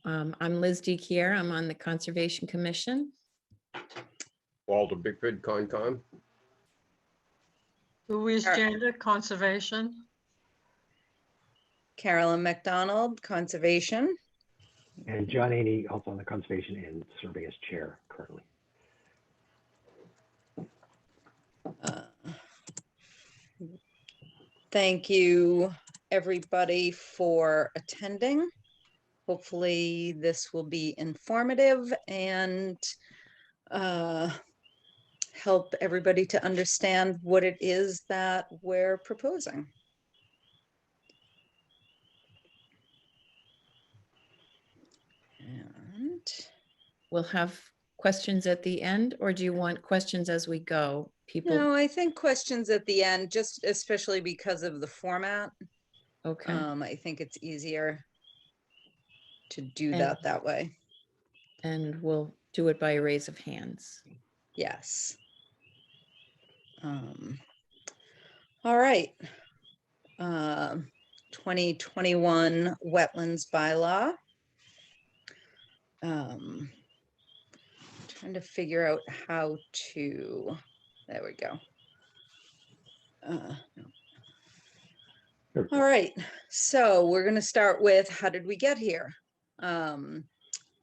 I'm Liz DeKier. I'm on the Conservation Commission. Walter Bickford, Concom. Louise Janda, Conservation. Carolyn McDonald, Conservation. And John Haney, also on the Conservation and serving as chair currently. Thank you, everybody, for attending. Hopefully this will be informative and help everybody to understand what it is that we're proposing. And We'll have questions at the end, or do you want questions as we go? People, no, I think questions at the end, just especially because of the format. okay. I think it's easier to do And- that way. And we'll do it by a raise of hands. Yes. All right. 2021 Wetlands Bylaw. Trying to figure out how to, there we go. All right, so we're going to start with how did we get here?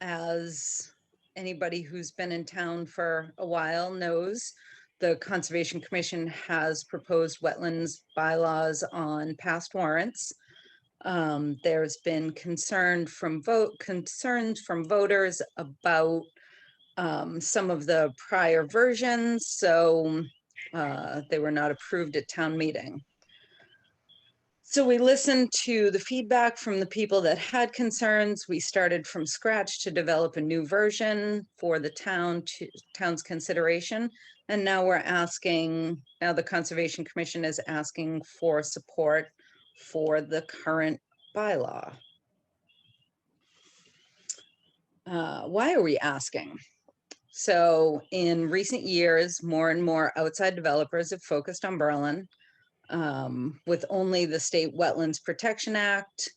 As anybody who's been in town for a while knows, the Conservation Commission has proposed wetlands bylaws on past warrants. There's been concerns from voters about some of the prior versions, so they were not approved at town meeting. So we listened to the feedback from the people that had concerns. We started from scratch to develop a new version for the town's consideration. And now we're asking, now the Conservation Commission is asking for support for the current bylaw. Why are we asking? So in recent years, more and more outside developers have focused on Berlin. With only the state Wetlands Protection Act,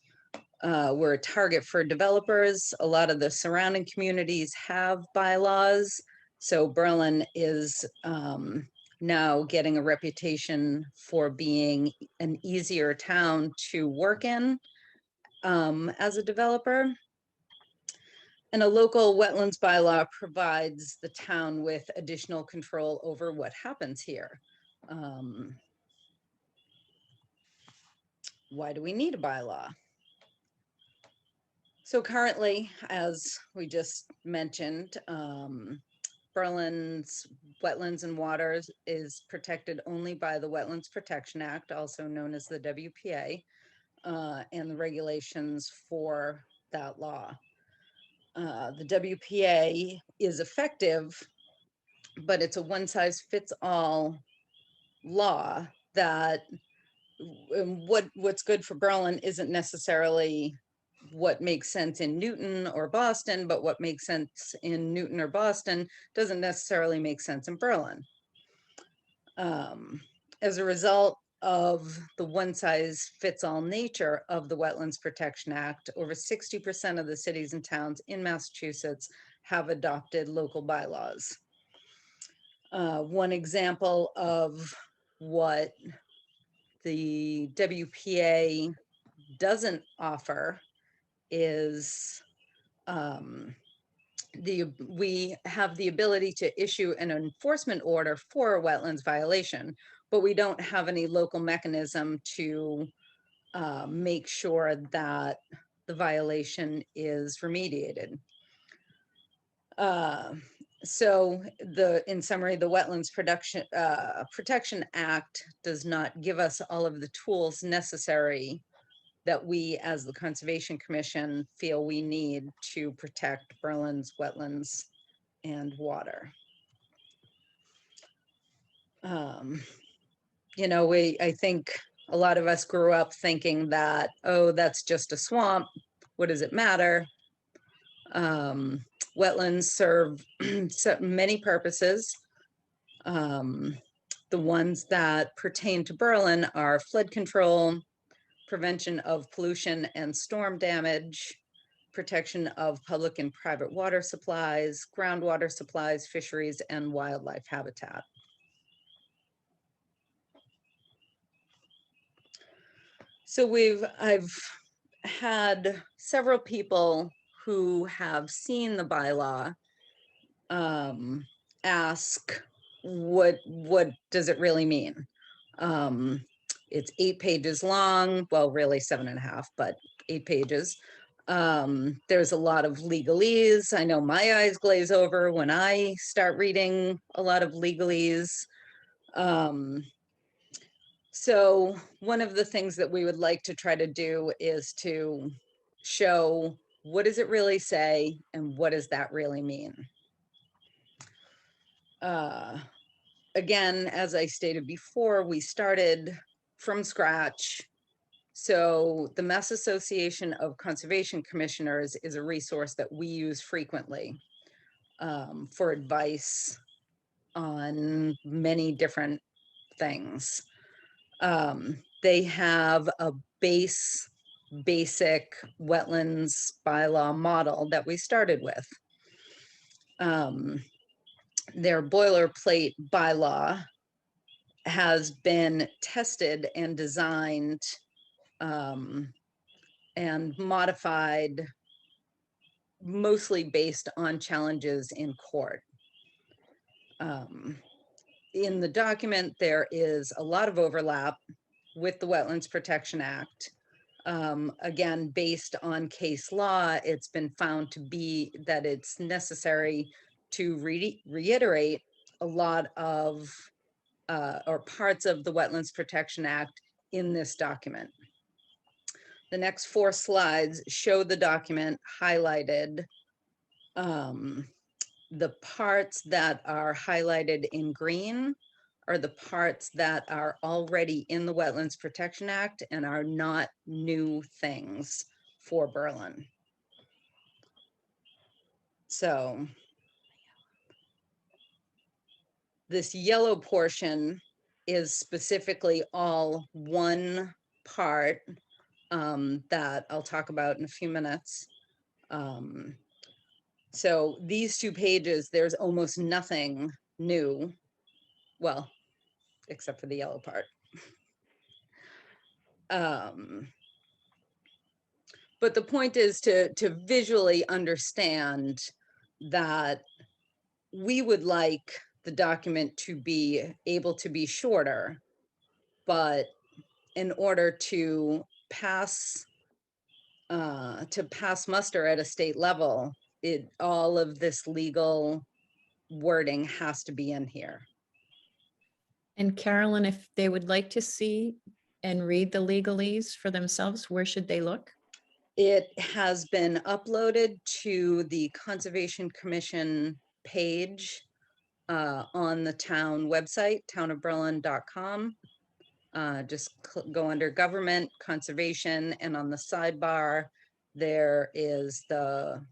we're a target for developers. A lot of the surrounding communities have bylaws. So Berlin is now getting a reputation for being an easier town to work in as a developer. And a local wetlands bylaw provides the town with additional control over what happens here. Why do we need a bylaw? So currently, as we just mentioned, Berlin's wetlands and waters is protected only by the Wetlands Protection Act, also known as the WPA, and the regulations for that law. The WPA is effective, but it's a one-size-fits-all law that what's good for Berlin isn't necessarily what makes sense in Newton or Boston, but what makes sense in Newton or Boston doesn't necessarily make sense in Berlin. As a result of the one-size-fits-all nature of the Wetlands Protection Act, over 60% of the cities and towns in Massachusetts have adopted local bylaws. One example of what the WPA doesn't offer is we have the ability to issue an enforcement order for a wetlands violation, but we don't have any local mechanism to make sure that the violation is remediated. So in summary, the Wetlands Protection Act does not give us all of the tools necessary that we as the Conservation Commission feel we need to protect Berlin's wetlands and water. You know, I think a lot of us grew up thinking that, oh, that's just a swamp. What does it matter? Wetlands serve many purposes. The ones that pertain to Berlin are flood control, prevention of pollution and storm damage, protection of public and private water supplies, groundwater supplies, fisheries, and wildlife habitat. So I've had several people who have seen the bylaw ask, what does it really mean? It's 8 pages long, well, really 7.5, but 8 pages. There's a lot of legalese. I know my eyes glaze over when I start reading a lot of legalese. So one of the things that we would like to try to do is to show, what does it really say and what does that really mean? Again, as I stated before, we started from scratch. So the Mass Association of Conservation Commissioners is a resource that we use frequently for advice on many different things. They have a basic wetlands bylaw model that we started with. Their boilerplate bylaw has been tested and designed and modified mostly based on challenges in court. In the document, there is a lot of overlap with the Wetlands Protection Act. Again, based on case law, it's been found to be that it's necessary to reiterate a lot of or parts of the Wetlands Protection Act in this document. The next 4 slides show the document highlighted. The parts that are highlighted in green are the parts that are already in the Wetlands Protection Act and are not new things for Berlin. So this yellow portion is specifically all one part that I'll talk about in a few minutes. So these 2 pages, there's almost nothing new. Well, except for the yellow part. But the point is to visually understand that we would like the document to be able to be shorter, but in order to pass muster at a state level, all of this legal wording has to be in here. And Carolyn, if they would like to see and read the legalese for themselves, where should they look? It has been uploaded to the Conservation Commission page on the town website, townofberlin.com. Just go under government, conservation, and on the sidebar, there is the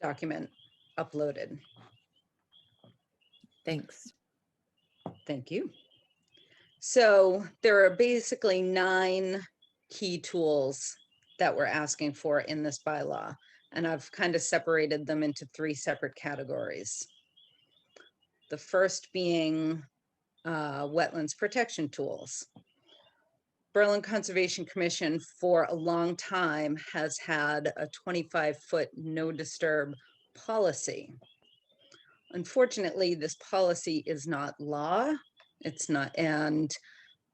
document uploaded. Thanks. Thank you. So there are basically 9 key tools that we're asking for in this bylaw, and I've kind of separated them into 3 separate categories. The first being wetlands protection tools. Berlin Conservation Commission for a long time has had a 25-foot no disturb policy. Unfortunately, this policy is not law. It's not, and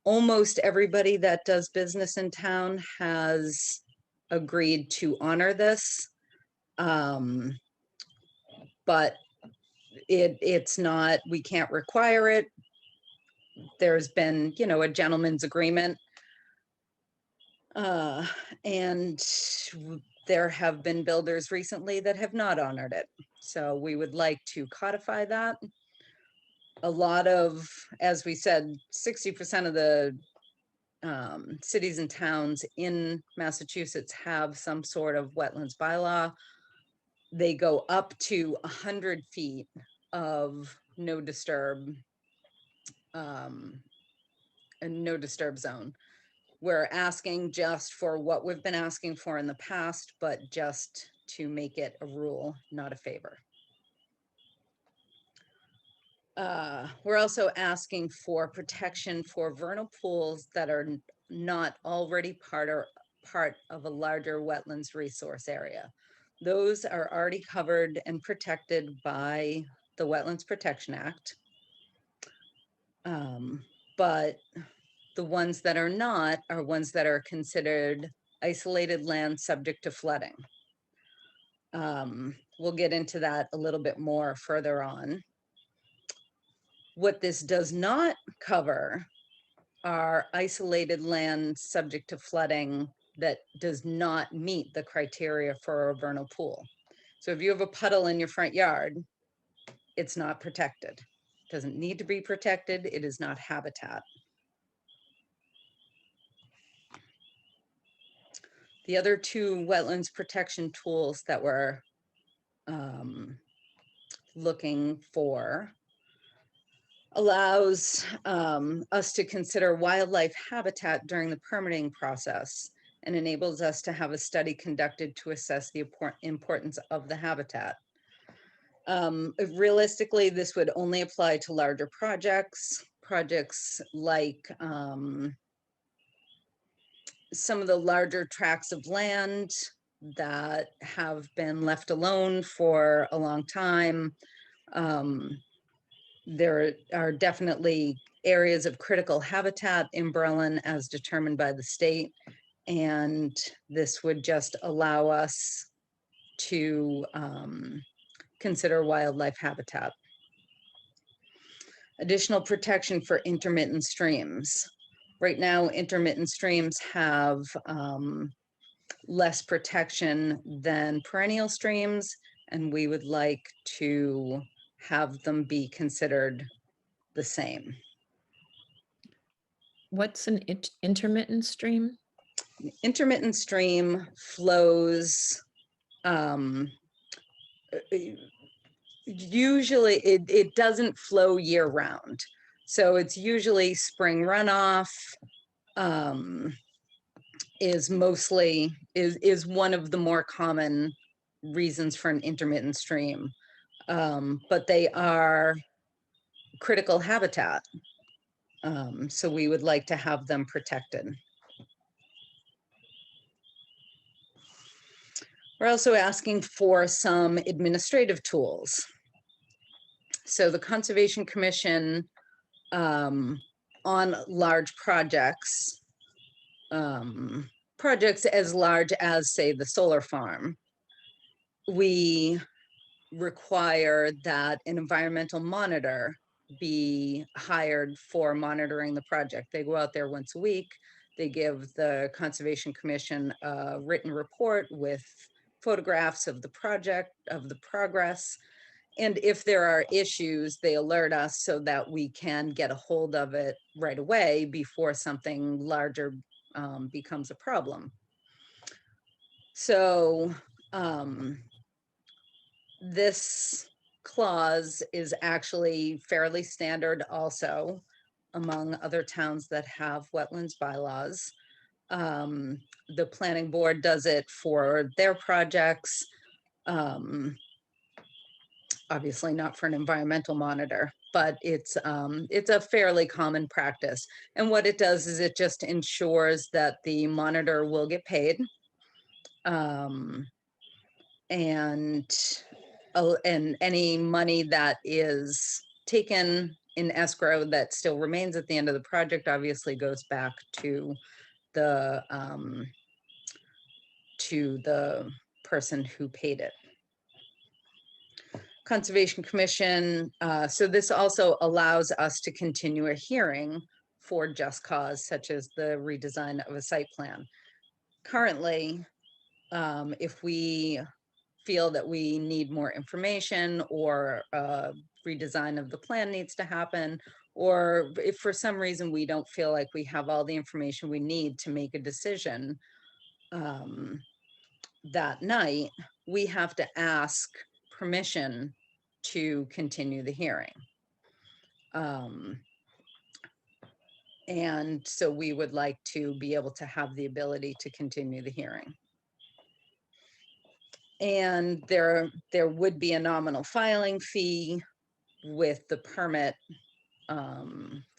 almost everybody that does business in town has agreed to honor this. But it's not, we can't require it. There's been, a gentleman's agreement. And there have been builders recently that have not honored it. So we would like to codify that. A lot of, as we said, 60% of the cities and towns in Massachusetts have some sort of wetlands bylaw. They go up to 100 feet of no disturb, a no disturb zone. we're asking just for what we've been asking for in the past, but just to make it a rule, not a favor. We're also asking for protection for vernal pools that are not already part of a larger wetlands resource area. Those are already covered and protected by the Wetlands Protection Act. But the ones that are not are ones that are considered isolated land subject to flooding. We'll get into that a little bit more further on. What this does not cover are isolated land subject to flooding that does not meet the criteria for a vernal pool. So if you have a puddle in your front yard, it's not protected. It doesn't need to be protected. It is not habitat. The other two wetlands protection tools that we're looking for allows us to consider wildlife habitat during the permitting process and enables us to have a study conducted to assess the importance of the habitat. Realistically, this would only apply to larger projects like some of the larger tracts of land that have been left alone for a long time. There are definitely areas of critical habitat in Berlin as determined by the state, and this would just allow us to consider wildlife habitat. Additional protection for intermittent streams. Right now, intermittent streams have less protection than perennial streams, and we would like to have them be considered the same. What's an intermittent stream? Intermittent stream flows, usually it doesn't flow year round. So it's usually spring runoff, is one of the more common reasons for an intermittent stream. But they are critical habitat. So we would like to have them protected. We're also asking for some administrative tools. So the Conservation Commission on large projects, projects as large as, say, the solar farm, we require that an environmental monitor be hired for monitoring the project. They go out there once a week. They give the Conservation Commission a written report with photographs of the project, of the progress. And if there are issues, they alert us so that we can get a hold of it right away before something larger becomes a problem. So this clause is actually fairly standard also among other towns that have wetlands bylaws. The planning board does it for their projects. Obviously not for an environmental monitor, but it's a fairly common practice. And what it does is it just ensures that the monitor will get paid. And any money that is taken in escrow that still remains at the end of the project obviously goes back to the person who paid it. Conservation Commission, so this also allows us to continue a hearing for just cause, such as the redesign of a site plan. Currently, if we feel that we need more information or redesign of the plan needs to happen, or if for some reason we don't feel like we have all the information we need to make a decision that night, we have to ask permission to continue the hearing. And so we would like to be able to have the ability to continue the hearing. And there would be a nominal filing fee with the permit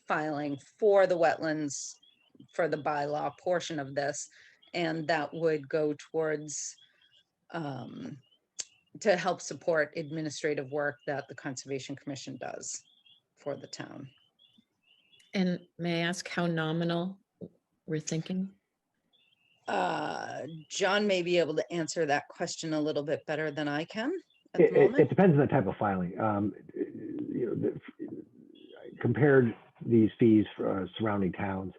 filing for the wetlands, for the bylaw portion of this. And that would go towards to help support administrative work that the Conservation Commission does for the town. And may I ask how nominal we're thinking? John may be able to answer that question a little bit better than I can at the It moment. depends on the type of filing. Compared these fees for surrounding towns.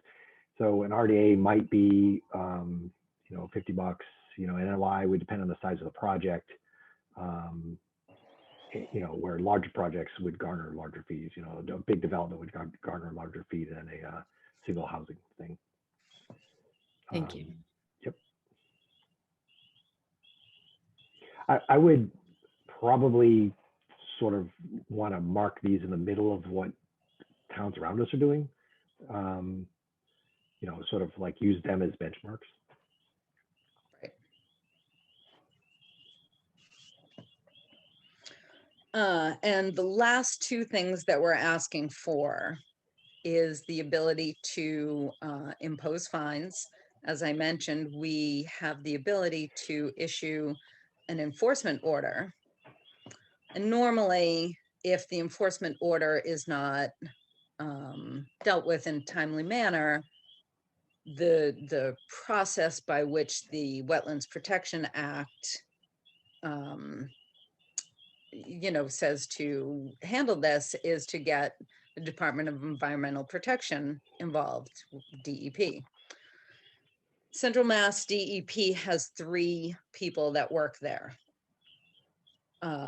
So an RDA might be, $50, NOI would depend on the size of the project. Where larger projects would garner larger fees, a big development would garner a larger fee than a single housing thing. Thank you. Yep. I would probably sort of want to mark these in the middle of what towns around us are doing. Sort of like use them as benchmarks. And the last two things that we're asking for is the ability to impose fines. As I mentioned, we have the ability to issue an enforcement order. And normally, if the enforcement order is not dealt with in a timely manner, the process by which the Wetlands Protection Act says to handle this is to get the Department of Environmental Protection involved, DEP. Central Mass DEP has 3 people that work there.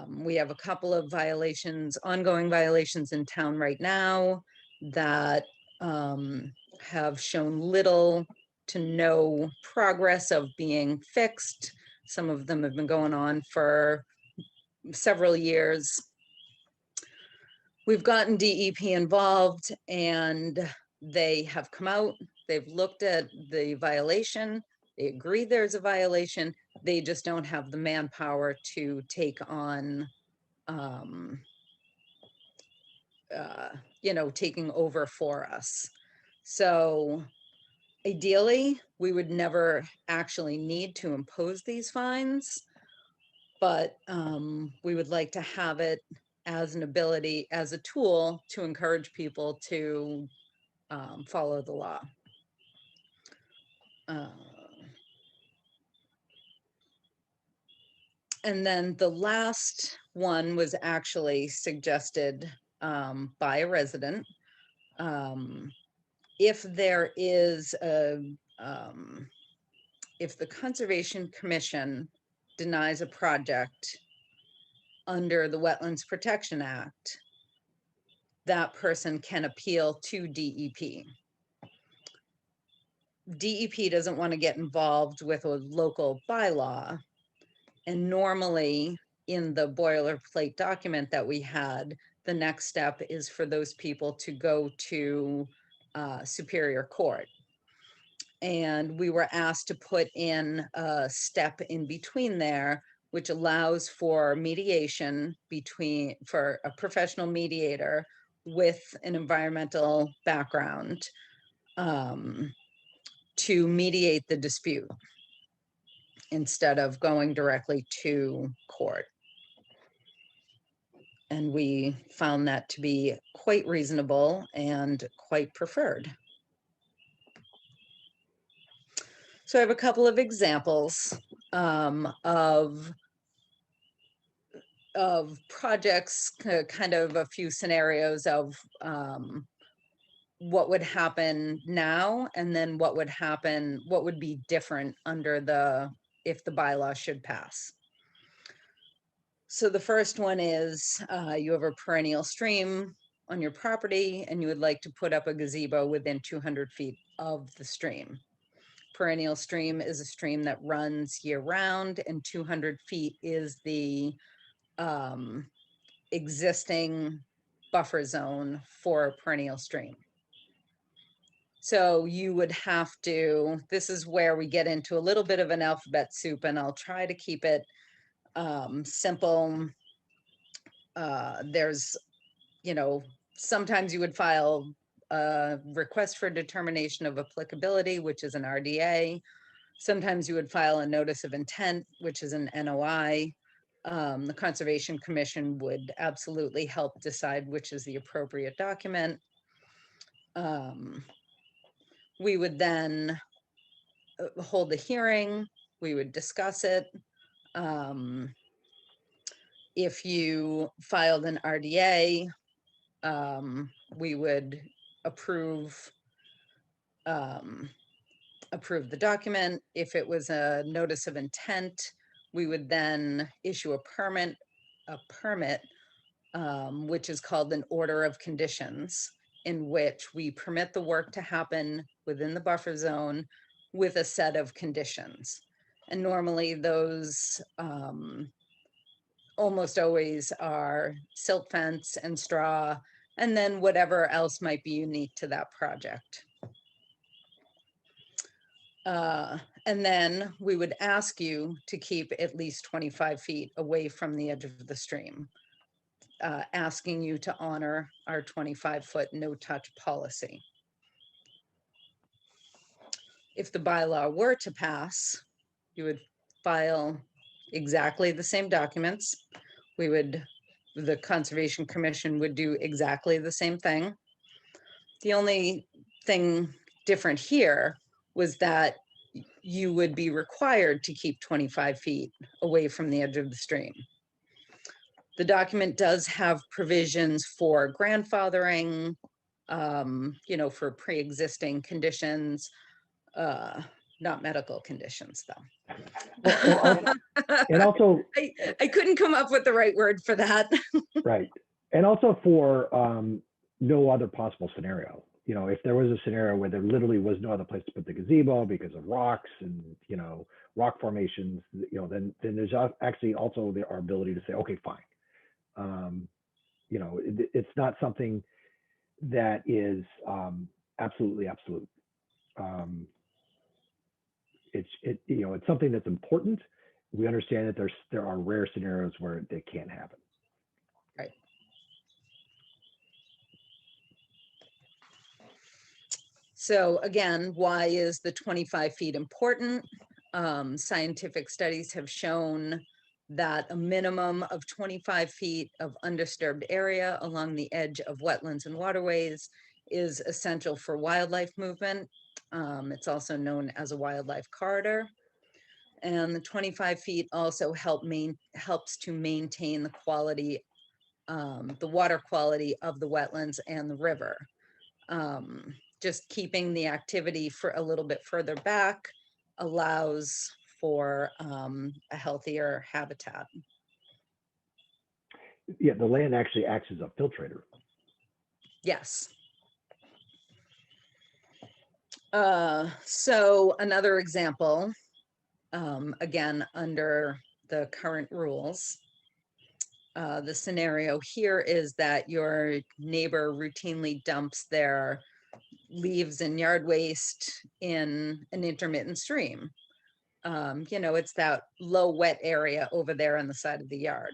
We have a couple of violations, ongoing violations in town right now that have shown little to no progress of being fixed. Some of them have been going on for several years. We've gotten DEP involved and they have come out, they've looked at the violation, they agree there's a violation, they just don't have the manpower to take on, taking over for us. So ideally, we would never actually need to impose these fines, but we would like to have it as an ability, as a tool to encourage people to follow the law. And then the last one was actually suggested by a resident. If there is if the Conservation Commission denies a project under the Wetlands Protection Act, that person can appeal to DEP. DEP doesn't want to get involved with a local bylaw. And normally in the boilerplate document that we had, the next step is for those people to go to Superior Court. And we were asked to put in a step in between there, which allows for mediation for a professional mediator with an environmental background to mediate the dispute instead of going directly to court. And we found that to be quite reasonable and quite preferred. So I have a couple of examples of projects, kind of a few scenarios of what would happen now, and then what would be different under if the bylaw should pass. So the first one is you have a perennial stream on your property and you would like to put up a gazebo within 200 feet of the stream. Perennial stream is a stream that runs year round, and 200 feet is the existing buffer zone for a perennial stream. So you would have to, this is where we get into a little bit of an alphabet soup, and I'll try to keep it simple. There's, sometimes you would file a request for determination of applicability, which is an RDA. Sometimes you would file a notice of intent, which is an NOI. The Conservation Commission would absolutely help decide which is the appropriate document. We would then hold the hearing, we would discuss it. If you filed an RDA, we would approve the document. If it was a notice of intent, we would then issue a permit, which is called an order of conditions, in which we permit the work to happen within the buffer zone with a set of conditions. And normally those almost always are silt fence and straw, and then whatever else might be unique to that project. And then we would ask you to keep at least 25 feet away from the edge of the stream, asking you to honor our 25-foot no-touch policy. If the bylaw were to pass, you would file exactly the same documents. The Conservation Commission would do exactly the same thing. The only thing different here was that you would be required to keep 25 feet away from the edge of the stream. The document does have provisions for grandfathering, for pre-existing conditions, not medical conditions though. And also, I couldn't come up with the right word for that. right. And also for no other possible scenario. If there was a scenario where there literally was no other place to put the gazebo because of rocks and, rock formations, then there's actually also our ability to say, okay, fine. It's not something that is absolutely absolute. It's something that's important. We understand that there are rare scenarios where it can't happen. Right. So again, why is the 25 feet important? Scientific studies have shown that a minimum of 25 feet of undisturbed area along the edge of wetlands and waterways is essential for wildlife movement. It's also known as a wildlife corridor. And the 25 feet also helps to maintain the quality, the water quality of the wetlands and the river. Just keeping the activity for a little bit further back allows for a healthier habitat. Yeah, the land actually acts as a filtrator. Yes. So another example, again, under the current rules, the scenario here is that your neighbor routinely dumps their leaves and yard waste in an intermittent stream. It's that low wet area over there on the side of the yard.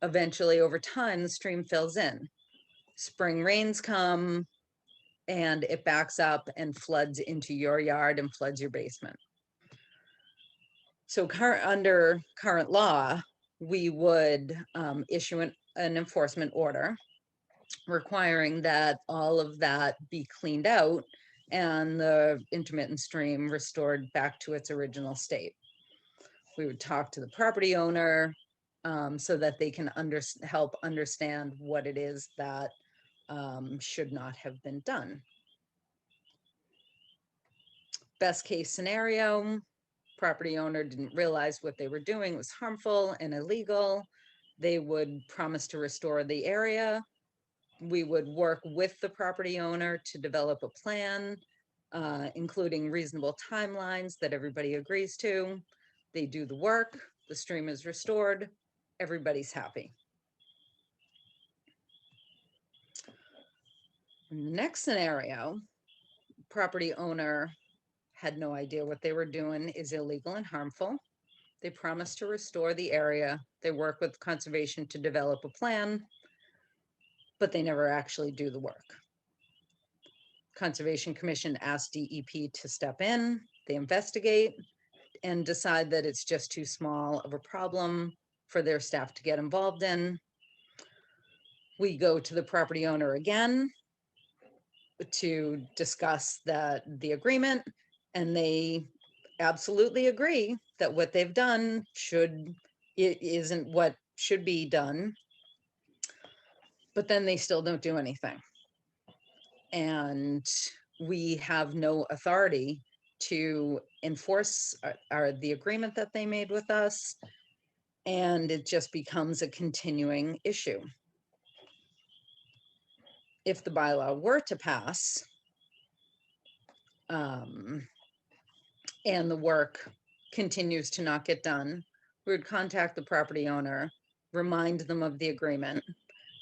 Eventually, over time, the stream fills in. Spring rains come and it backs up and floods into your yard and floods your basement. So under current law, we would issue an enforcement order requiring that all of that be cleaned out and the intermittent stream restored back to its original state. We would talk to the property owner so that they can help understand what it is that should not have been done. Best case scenario, property owner didn't realize what they were doing was harmful and illegal. They would promise to restore the area. We would work with the property owner to develop a plan, including reasonable timelines that everybody agrees to. They do the work, the stream is restored, everybody's happy. In the next scenario, property owner had no idea what they were doing is illegal and harmful. They promised to restore the area. They work with conservation to develop a plan, but they never actually do the work. Conservation Commission asked DEP to step in. They investigate and decide that it's just too small of a problem for their staff to get involved in. We go to the property owner again to discuss the agreement, and they absolutely agree that what they've done isn't what should be done, but then they still don't do anything. And we have no authority to enforce the agreement that they made with us, and it just becomes a continuing issue. If the bylaw were to pass, and the work continues to not get done, we would contact the property owner, remind them of the agreement,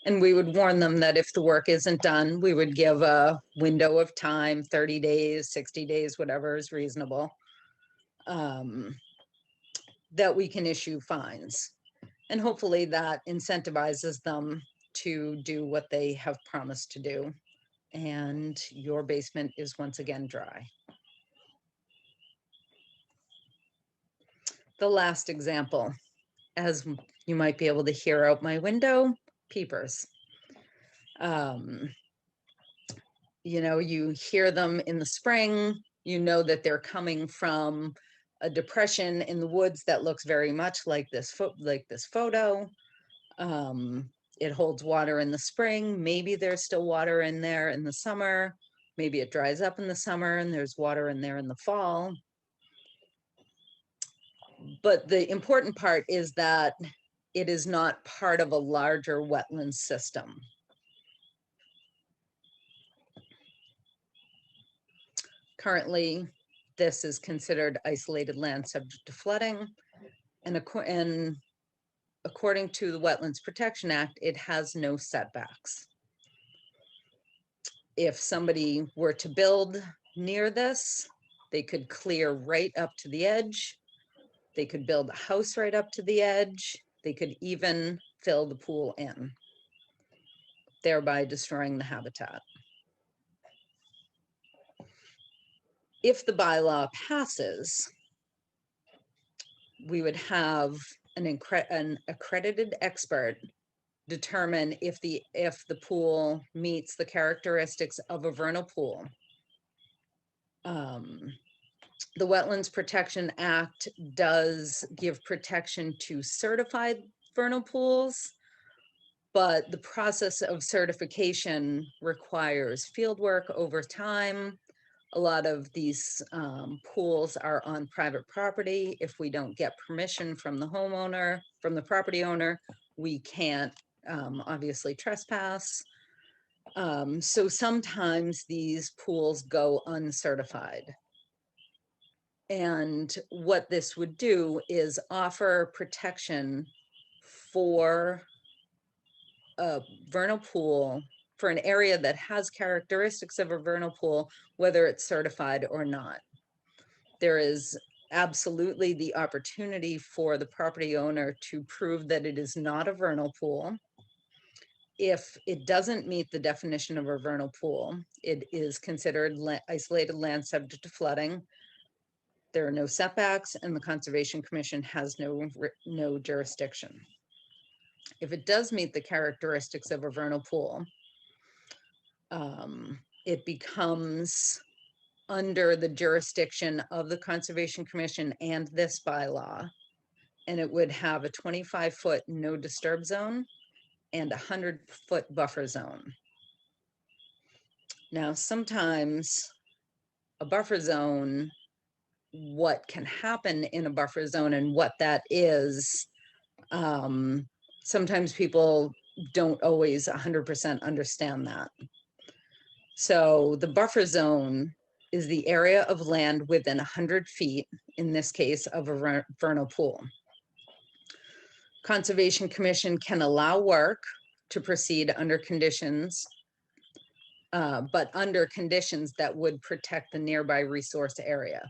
and we would warn them that if the work isn't done, we would give a window of time, 30 days, 60 days, whatever is reasonable, that we can issue fines. And hopefully that incentivizes them to do what they have promised to do. And your basement is once again dry. The last example, as you might be able to hear out my window, peepers. You know, you hear them in the spring, you know that they're coming from a depression in the woods that looks very much like this photo. It holds water in the spring. Maybe there's still water in there in the summer. Maybe it dries up in the summer and there's water in there in the fall. But the important part is that it is not part of a larger wetland system. Currently, this is considered isolated land subject to flooding, and according to the Wetlands Protection Act, it has no setbacks. If somebody were to build near this, they could clear right up to the edge. They could build a house right up to the edge. They could even fill the pool in, thereby destroying the habitat. If the bylaw passes, we would have an accredited expert determine if the pool meets the characteristics of a vernal pool. The Wetlands Protection Act does give protection to certified vernal pools, but the process of certification requires field work over time. A lot of these pools are on private property. If we don't get permission from the homeowner, from the property owner, we can't obviously trespass. So sometimes these pools go uncertified. And what this would do is offer protection for a vernal pool, for an area that has characteristics of a vernal pool, whether it's certified or not. There is absolutely the opportunity for the property owner to prove that it is not a vernal pool. If it doesn't meet the definition of a vernal pool, it is considered isolated land subject to flooding. There are no setbacks, and the Conservation Commission has no jurisdiction. If it does meet the characteristics of a vernal pool, it becomes under the jurisdiction of the Conservation Commission and this bylaw, and it would have a 25-foot no disturb zone and a 100-foot buffer zone. Now, sometimes a buffer zone, what can happen in a buffer zone and what that is, sometimes people don't always 100% understand that. So the buffer zone is the area of land within 100 feet, in this case, of a vernal pool. Conservation Commission can allow work to proceed under conditions but under conditions that would protect the nearby resource area.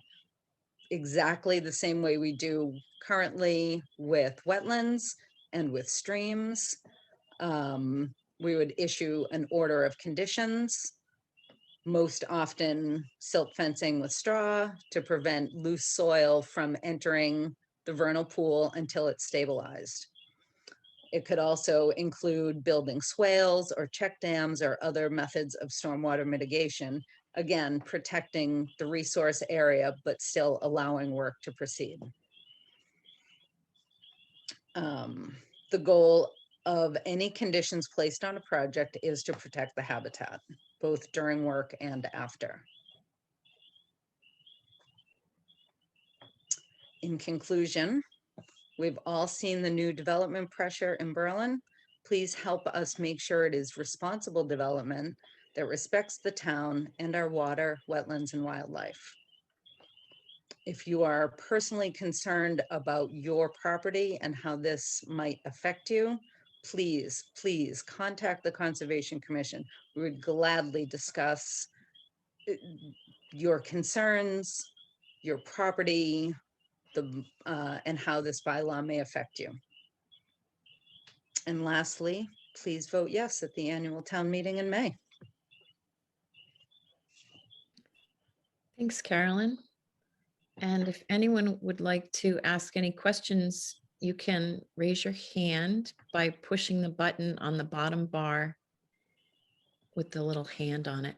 Exactly the same way we do currently with wetlands and with streams. We would issue an order of conditions, most often silt fencing with straw to prevent loose soil from entering the vernal pool until it's stabilized. It could also include building swales or check dams or other methods of stormwater mitigation, again, protecting the resource area, but still allowing work to proceed. The goal of any conditions placed on a project is to protect the habitat, both during work and after. In conclusion, we've all seen the new development pressure in Berlin. Please help us make sure it is responsible development that respects the town and our water, wetlands, and wildlife. If you are personally concerned about your property and how this might affect you, please, please contact the Conservation Commission. We would gladly discuss your concerns, your property, and how this bylaw may affect you. And lastly, please vote yes at the annual town meeting in May. Thanks, Carolyn. And if anyone would like to ask any questions, you can raise your hand by pushing the button on the bottom bar with the little hand on it.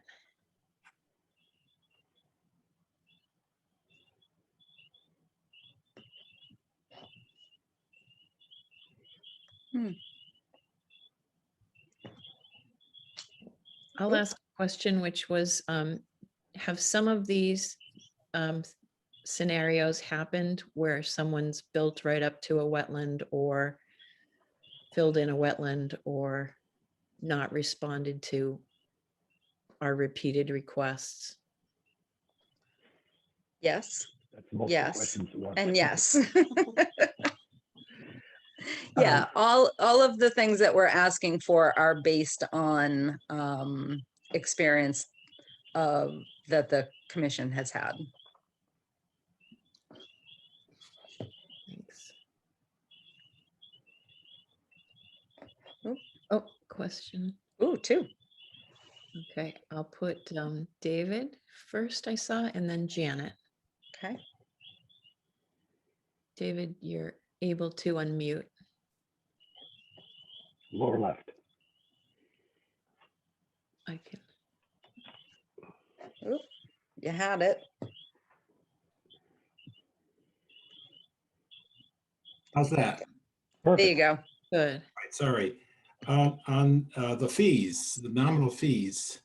I'll ask a question, which was, have some of these scenarios happened where someone's built right up to a wetland or filled in a wetland or not responded to our repeated requests? Yes, That's multiple yes, questions at once. and yes. Yeah, all of the things that we're asking for are based on experience that the commission has had. Thanks. Oop. Oh, question. Ooh, two. Okay, I'll put David first, I saw, and then Janet. Okay. David, you're able to unmute. Lower left. I can. Oop, you had it. How's that? There Perfect. you go. Good. Right, sorry. On the fees, the nominal fees,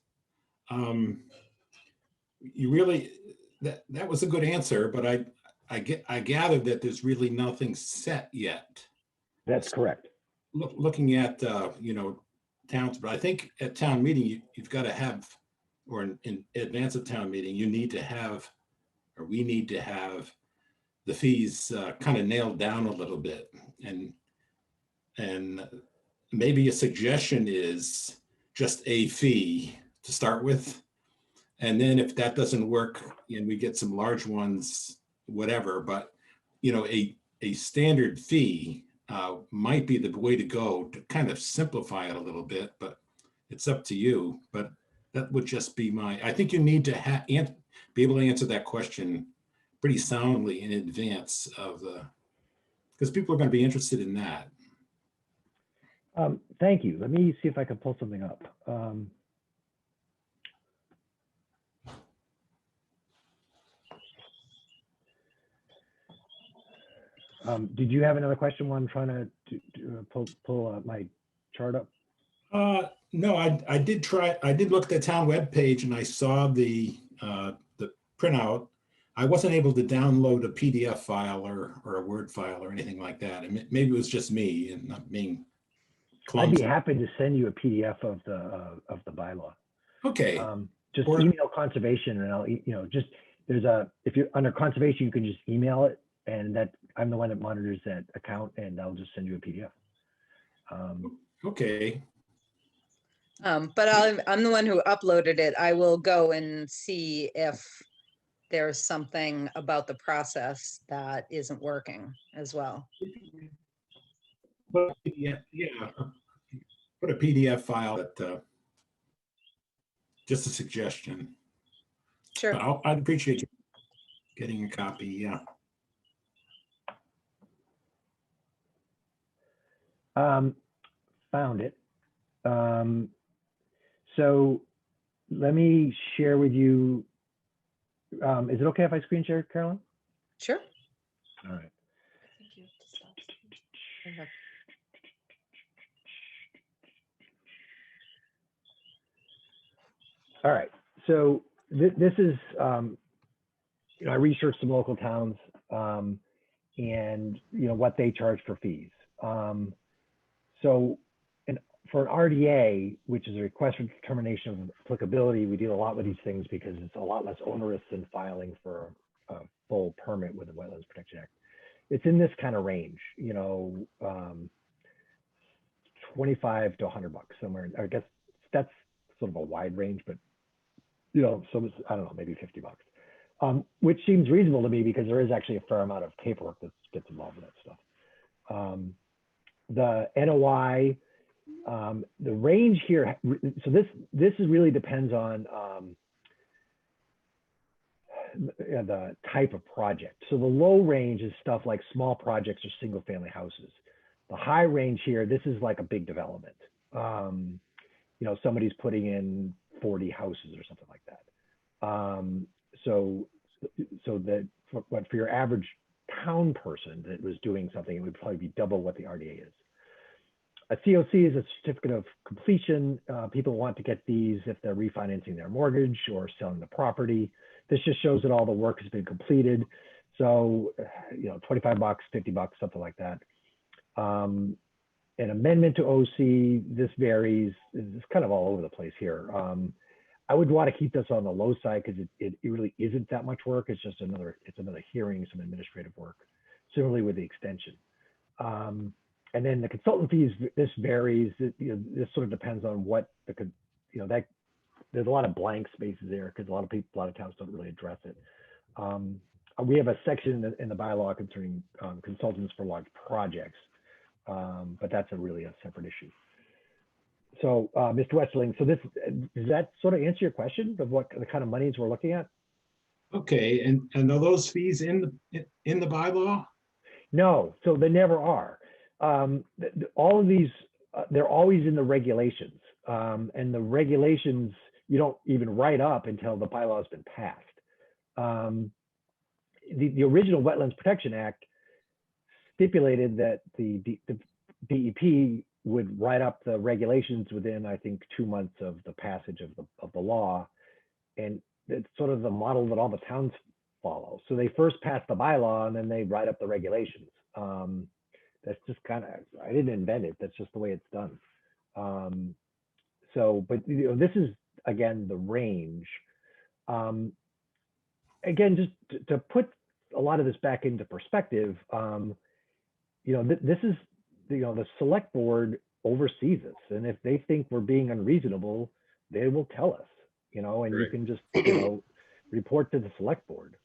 you really, that was a good answer, but I gathered that there's really nothing set yet. That's correct. Looking at, towns, but I think at town meeting, you've got to have, or in advance of town meeting, you need to have, or we need to have the fees kind of nailed down a little bit. And maybe a suggestion is just a fee to start with. And then if that doesn't work and we get some large ones, whatever, but a standard fee might be the way to go to kind of simplify it a little bit, but it's up to you. But that would just be I think you need to be able to answer that question pretty soundly in advance of because people are going to be interested in that. Thank you. Let me see if I can pull something up. Did you have another question while I'm trying to pull my chart up? No, I did look at the town webpage and I saw the printout. I wasn't able to download a PDF file or a Word file or anything like that. And maybe it was just me and not being clumsy. I'd be happy to send you a PDF of the bylaw. Okay. Just email conservation and I'll, just if you're under conservation, you can just email it, and that I'm the one that monitors that account, and I'll just send you a PDF. Okay. But I'm the one who uploaded it. I will go and see if there's something about the process that isn't working as well. Put a PDF, yeah, put a PDF file that, just a suggestion. But Sure. I'd appreciate you getting a copy, yeah. Found it. So let me share with you. Is it okay if I screen share, Carolyn? Sure. All right. All right. So this is, I researched some local towns and, what they charge for fees. So for an RDA, which is a request for determination of applicability, we deal a lot with these things because it's a lot less onerous than filing for a full permit with the Wetlands Protection Act. It's in this kind of range, 25 to 100 bucks somewhere. I guess that's sort of a wide range, but so it's, I don't know, maybe 50 bucks, which seems reasonable to me because there is actually a fair amount of paperwork that gets involved with that stuff. The NOI, the range here, so this really depends on the type of project. So the low range is stuff like small projects or single family houses. The high range here, this is like a big development. Somebody's putting in 40 houses or something like that. So that for your average town person that was doing something, it would probably be double what the RDA is. A COC is a certificate of completion. People want to get these if they're refinancing their mortgage or selling the property. This just shows that all the work has been completed. So, 25 bucks, 50 bucks, something like that. An amendment to OC, this varies. It's kind of all over the place here. I would want to keep this on the low side because it really isn't that much work. It's just another hearing, some administrative work. Similarly with the extension. And then the consultant fees, this varies. This sort of depends on what there's a lot of blank spaces there because a lot of towns don't really address it. We have a section in the bylaw concerning consultants for large projects, but that's really a separate issue. So, Mr. Westling, so does that sort of answer your question of what the kind of monies we're looking at? Okay, and are those fees in the bylaw? No, so they never are. All of these, they're always in the regulations, and the regulations you don't even write up until the bylaw has been passed. The original Wetlands Protection Act stipulated that the DEP would write up the regulations within, I think, 2 months of the passage of the law, and it's sort of the model that all the towns follow. So they first pass the bylaw and then they write up the regulations. That's just kind of, I didn't invent it. That's just the way it's done. But this is, again, the range. Again, just to put a lot of this back into perspective, this is, the select board oversees this. And if they think we're being unreasonable, they will tell us, and Right. you can just, report to the select board.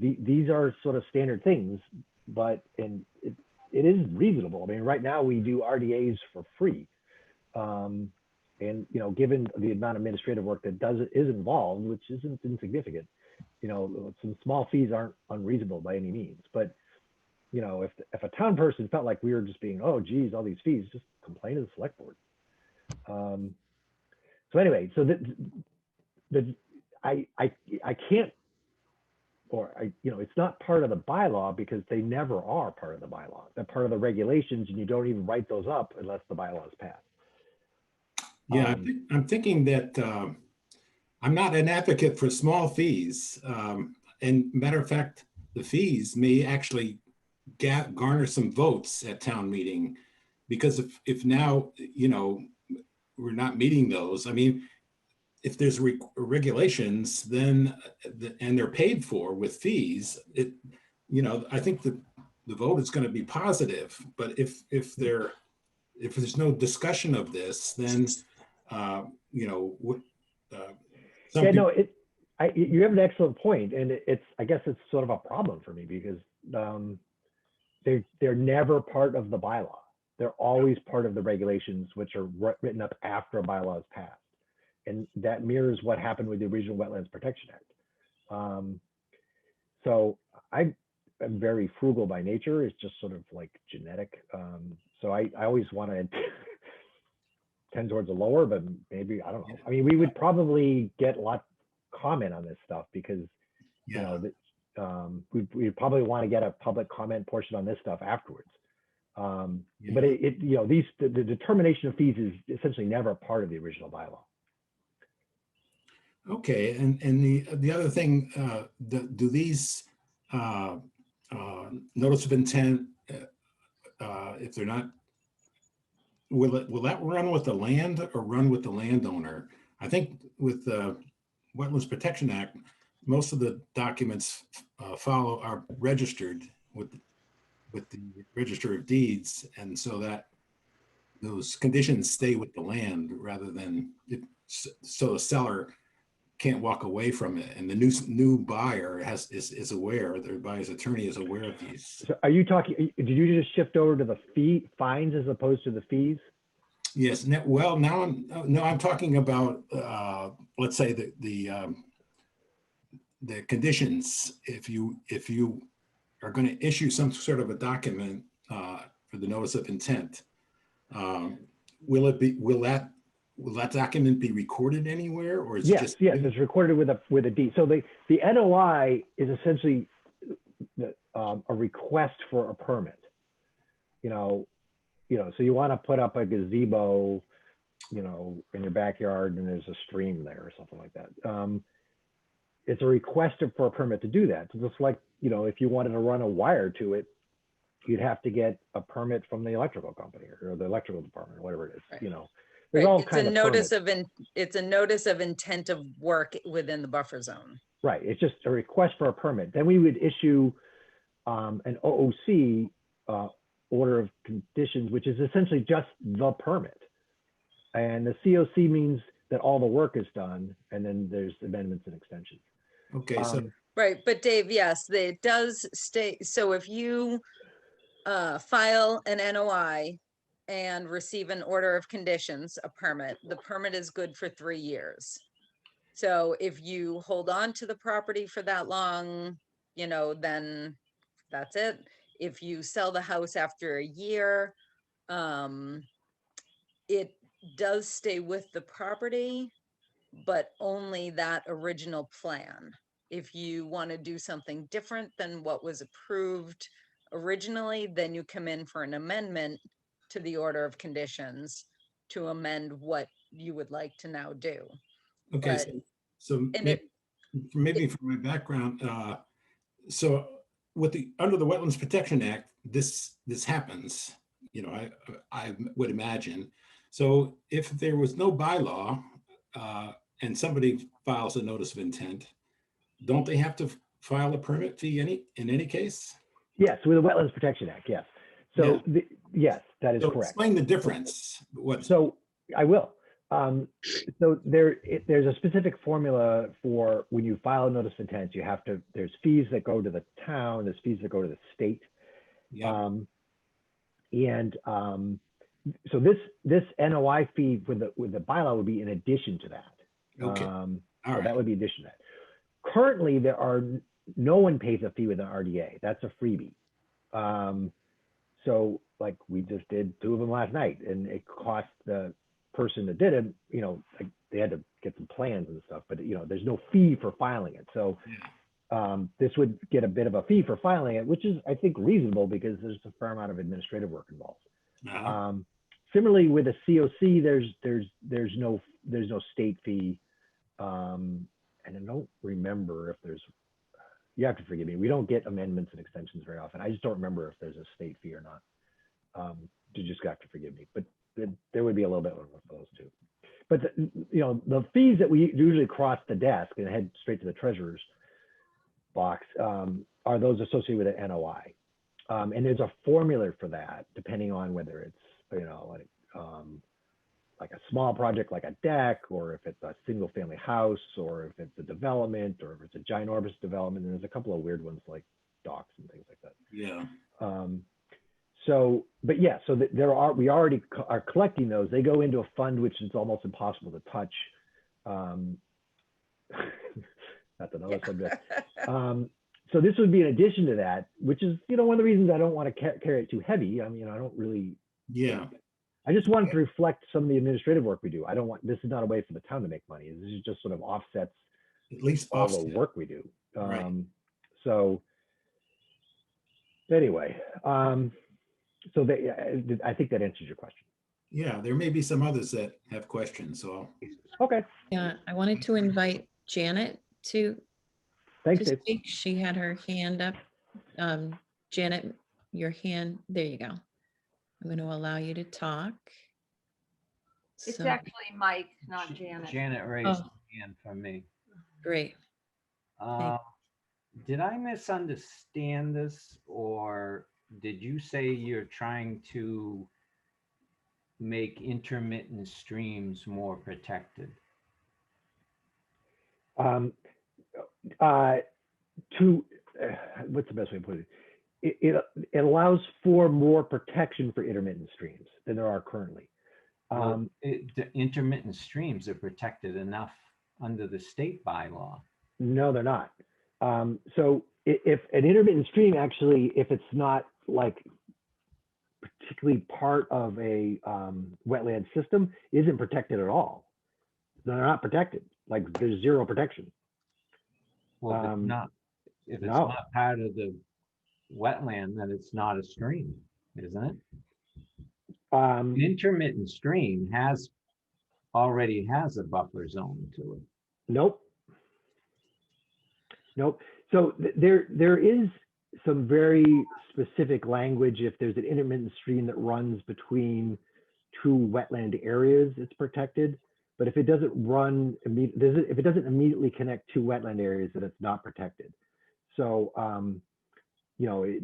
These are sort of standard things, but it is reasonable. I mean, right now we do RDAs for free. And, given the amount of administrative work that is involved, which isn't insignificant, some small fees aren't unreasonable by any means. But, if a town person felt like we were just being, oh, geez, all these fees, just complain to the select board. So anyway, so I can't, it's not part of the bylaw because they never are part of the bylaw. They're part of the regulations, and you don't even write those up unless the bylaw is passed. Yeah, I'm thinking that I'm not an advocate for small fees. And matter of fact, the fees may actually garner some votes at town meeting, because if now, we're not meeting those. I mean, if there's regulations, then and they're paid for with fees, I think the vote is going to be positive. But if there's no discussion of this, then you know, some Yeah, people, no, you have an excellent point, and I guess it's sort of a problem for me because they're never part of the bylaw. They're always part of the regulations, which are written up after a bylaw is passed, and that mirrors what happened with the original Wetlands Protection Act. So I'm very frugal by nature. It's just sort of like genetic. So I always want to tend towards a lower, but maybe, I don't know. I mean, we would probably get a lot comment on this stuff because, you know, we probably want to get a public comment portion on this stuff afterwards. But you know, the determination of fees is essentially never part of the original bylaw. Okay, and the other thing, do these notice of intent, if they're not, will that run with the land or run with the landowner? I think with the Wetlands Protection Act, most of the documents are registered with the Register of Deeds, and so that those conditions stay with the land rather than so the seller can't walk away from it, and the new buyer is aware. The buyer's attorney is aware of these. So are you talking? Did you just shift over to the fines as opposed to the fees? Yes. Well, now I'm talking about let's say the conditions. If you are going to issue some sort of a document for the notice of intent, will that document be recorded anywhere, or is it just? Yes, it's recorded with a deed. So the NOI is essentially a request for a permit. You know, so you want to put up a gazebo, you know, in your backyard, and there's a stream there or something like that. It's a request for a permit to do that. So just like, you know, if you wanted to run a wire to it, you'd have to get a permit from the electrical company or the electrical department or whatever it is. Right. You know, there's all kinds of permits. It's a notice of intent of work within the buffer zone. Right. It's just a request for a permit. Then we would issue an OOC, order of conditions, which is essentially just the permit. And the COC means that all the work is done, and then there's amendments and extensions. Okay, so Right, but Dave, yes, it does state, so if you file an NOI and receive an order of conditions, a permit, the permit is good for 3 years. So if you hold on to the property for that long, you know, then that's it. If you sell the house after a year, it does stay with the property, but only that original plan. If you want to do something different than what was approved originally, then you come in for an amendment to the order of conditions to amend what you would like to now do. okay, But- so maybe from my background, so under the Wetlands Protection Act, this happens, you know, I would imagine. So if there was no bylaw and somebody files a notice of intent, don't they have to file a permit fee in any case? Yes, with the Wetlands Protection Act, yes. So yes, that is So correct. explain the difference. So I will. So there's a specific formula for when you file a notice of intent. You have to. There's fees that go to the town. There's fees that go to the state. Yeah. So this NOI fee with the bylaw would be in addition to that. Okay. So All right. that would be addition to that. Currently, no one pays a fee with an RDA. That's a freebie. So like we just did 2 of them last night, and it cost the person that did it, you know, like they had to get some plans and stuff, but you know, there's no fee for filing it. So this would get a bit of a fee for filing it, which is, I think, reasonable because there's a fair amount of administrative work involved. Similarly, with a COC, there's no state fee, and I don't remember if there's. You have to forgive me. We don't get amendments and extensions very often. I just don't remember if there's a state fee or not. You just have to forgive me, but there would be a little bit of those too. But the fees that we usually cross the desk and head straight to the treasurer's box are those associated with an NOI, and there's a formula for that depending on whether it's like a small project like a deck, or if it's a single family house, or if it's a development, or if it's a ginormous development. And there's a couple of weird ones like docks and things like that. Yeah. So, but yeah, so we already are collecting those. They go into a fund which is almost impossible to touch. That's another subject. So this would be in addition to that, which is, you know, one of the reasons I don't want to carry it too heavy. I mean, I don't really. Yeah. I just wanted to reflect some of the administrative work we do. I don't want, this is not a way for the town to make money. This is just sort of offsets At least all offset. the work we do. Right. So anyway, so I think that answers your question. Yeah, there may be some others that have questions, so Okay, Yeah, I wanted to invite Janet to thanks, to Dave. speak. She had her hand up. Janet, your hand, there you go. I'm going to allow you to talk. It's So, actually Mike, not Janet. Janet raised Oh. her hand for me. great. Did I misunderstand this, or did you say you're trying to make intermittent streams more protected? What's the best way to put it? It allows for more protection for intermittent streams than there are currently. The intermittent streams are protected enough under the state bylaw. No, they're not. So if an intermittent stream actually, if it's not like particularly part of a wetland system, isn't protected at all. They're not protected. Like there's zero protection. Well, if it's no. not part of the wetland, then it's not a stream, isn't it? An intermittent stream already has a buffer zone to it. Nope. Nope. So there is some very specific language. If there's an intermittent stream that runs between two wetland areas, it's protected. But if it doesn't run, if it doesn't immediately connect two wetland areas, then it's not protected. So, you know, I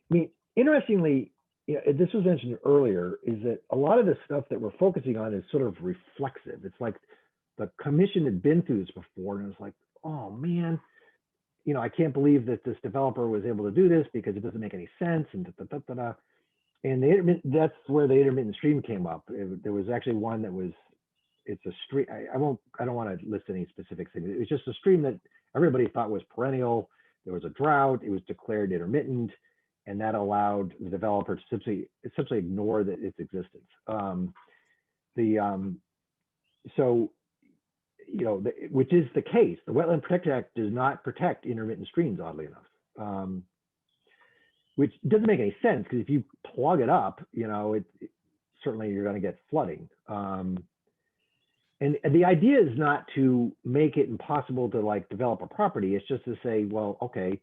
mean, interestingly, this was mentioned earlier, is that a lot of the stuff that we're focusing on is sort of reflexive. It's like the commission had been through this before, and it's like, oh man, you know, I can't believe that this developer was able to do this because it doesn't make any sense, and and that's where the intermittent stream came up. There was actually one that was, it's a stream. I don't want to list any specific things. It was just a stream that everybody thought was perennial. There was a drought. It was declared intermittent, and that allowed the developer to essentially ignore its existence. So, you know, which is the case. The Wetland Protection Act does not protect intermittent streams, oddly enough, which doesn't make any sense, because if you plug it up, you know, certainly you're going to get flooding. And the idea is not to make it impossible to like develop a property. It's just to say, well, okay,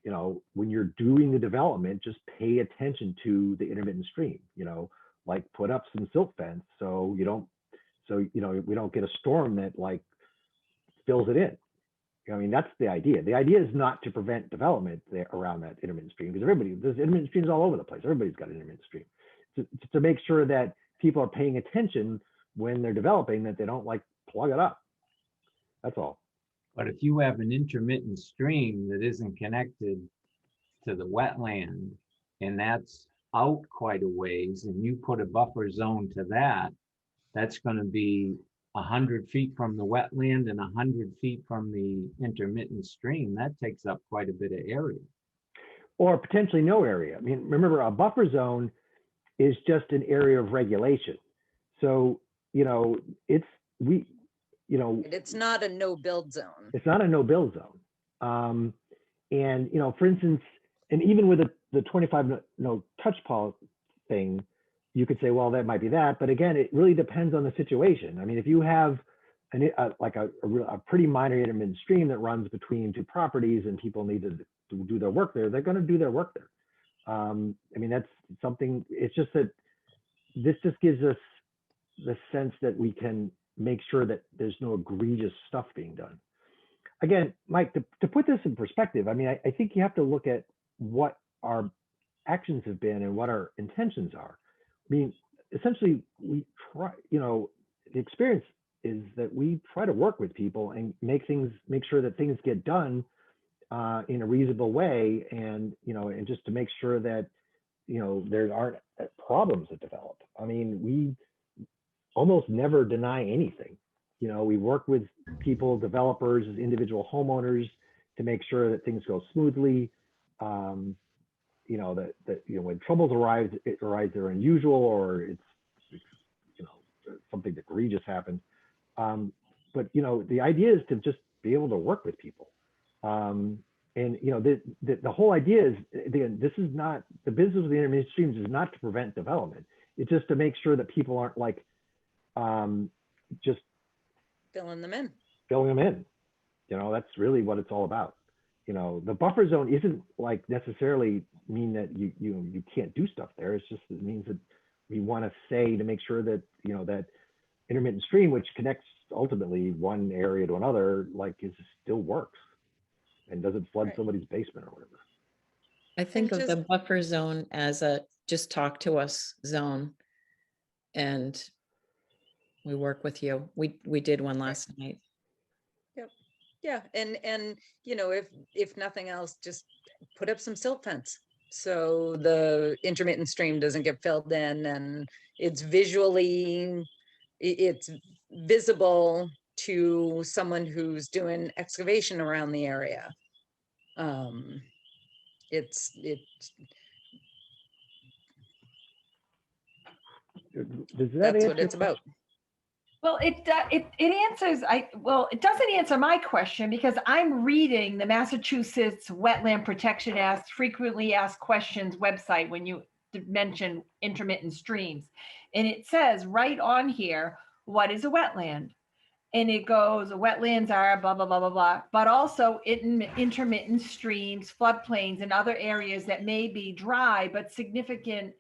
you know, when you're doing the development, just pay attention to the intermittent stream, you know, like put up some silt fence so you know, we don't get a storm that like fills it in. I mean, that's the idea. The idea is not to prevent development there around that intermittent stream, because there's intermittent streams all over the place. Everybody's got an intermittent stream. To make sure that people are paying attention when they're developing, that they don't like plug it up. That's all. But if you have an intermittent stream that isn't connected to the wetland, and that's out quite a ways, and you put a buffer zone to that, that's going to be 100 feet from the wetland and 100 feet from the intermittent stream. That takes up quite a bit of area. Or potentially no area. I mean, remember, a buffer zone is just an area of regulation. So, you know, it's not a no build zone. It's not a no build zone. And, you know, for instance, and even with the 25 no touch pole thing, you could say, well, that might be that. But again, it really depends on the situation. I mean, if you have a pretty minor intermittent stream that runs between two properties and people need to do their work there, they're going to do their work there. I mean, that's something, it's just that this just gives us the sense that we can make sure that there's no egregious stuff being done. Again, Mike, to put this in perspective, I mean, I think you have to look at what our actions have been and what our intentions are. I mean, essentially we try, the experience is that we try to work with people and make sure that things get done in a reasonable way, and and just to make sure that there aren't problems that develop. I mean, we almost never deny anything. We work with people, developers, individual homeowners, to make sure that things go smoothly. That when troubles arise, they're unusual, or it's something egregious happened. But the idea is to just be able to work with people. And the whole idea is, again, this is not, the business of the intermittent streams is not to prevent development. It's just to make sure that people aren't like just Filling them in. filling them in. That's really what it's all about. The buffer zone isn't like necessarily mean that you can't do stuff there. It's just, it means that we want to say, to make sure that that intermittent stream, which connects ultimately one area to another, still works and doesn't flood Right. somebody's basement or whatever. I think And of the buffer zone as a just talk to us zone. And we work with you. We did one last night. Yeah, and if nothing else, just put up some silt fence so the intermittent stream doesn't get filled in, and it's it's visible to someone who's doing excavation around the area. It's Does that that's answer what your it's about. Well, it answers, it doesn't answer my question, because I'm reading the Massachusetts Wetland Protection Act frequently asked questions website when you mention intermittent streams. And it says right on here, what is a wetland? And it goes, wetlands are blah, blah, blah, blah, blah, but also intermittent streams, floodplains, and other areas that may be dry, but significant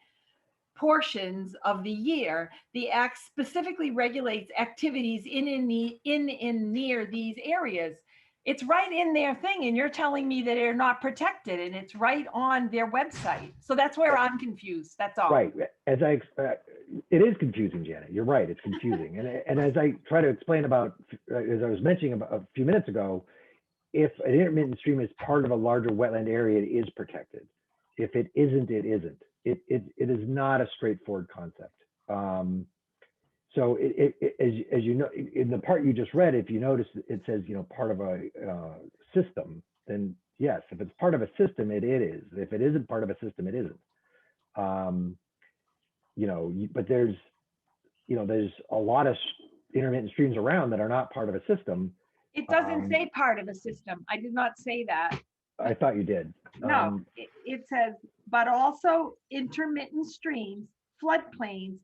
portions of the year. The act specifically regulates activities in and near these areas. It's right in their thing, and you're telling me that they're not protected, and it's right on their website. So that's where I'm confused. That's all. Right. As I expect, it is confusing, Janet. You're right. It's confusing. And as I try to explain about, as I was mentioning about a few minutes ago, if an intermittent stream is part of a larger wetland area, it is protected. If it isn't, it isn't. It is not a straightforward concept. So as you know, in the part you just read, if you notice, it says, part of a system, then yes, if it's part of a system, it is. If it isn't part of a system, it isn't. But there's a lot of intermittent streams around that are not part of a system. It doesn't say part of a system. I did not say that. I thought you did. No, it says, but also intermittent streams, floodplains,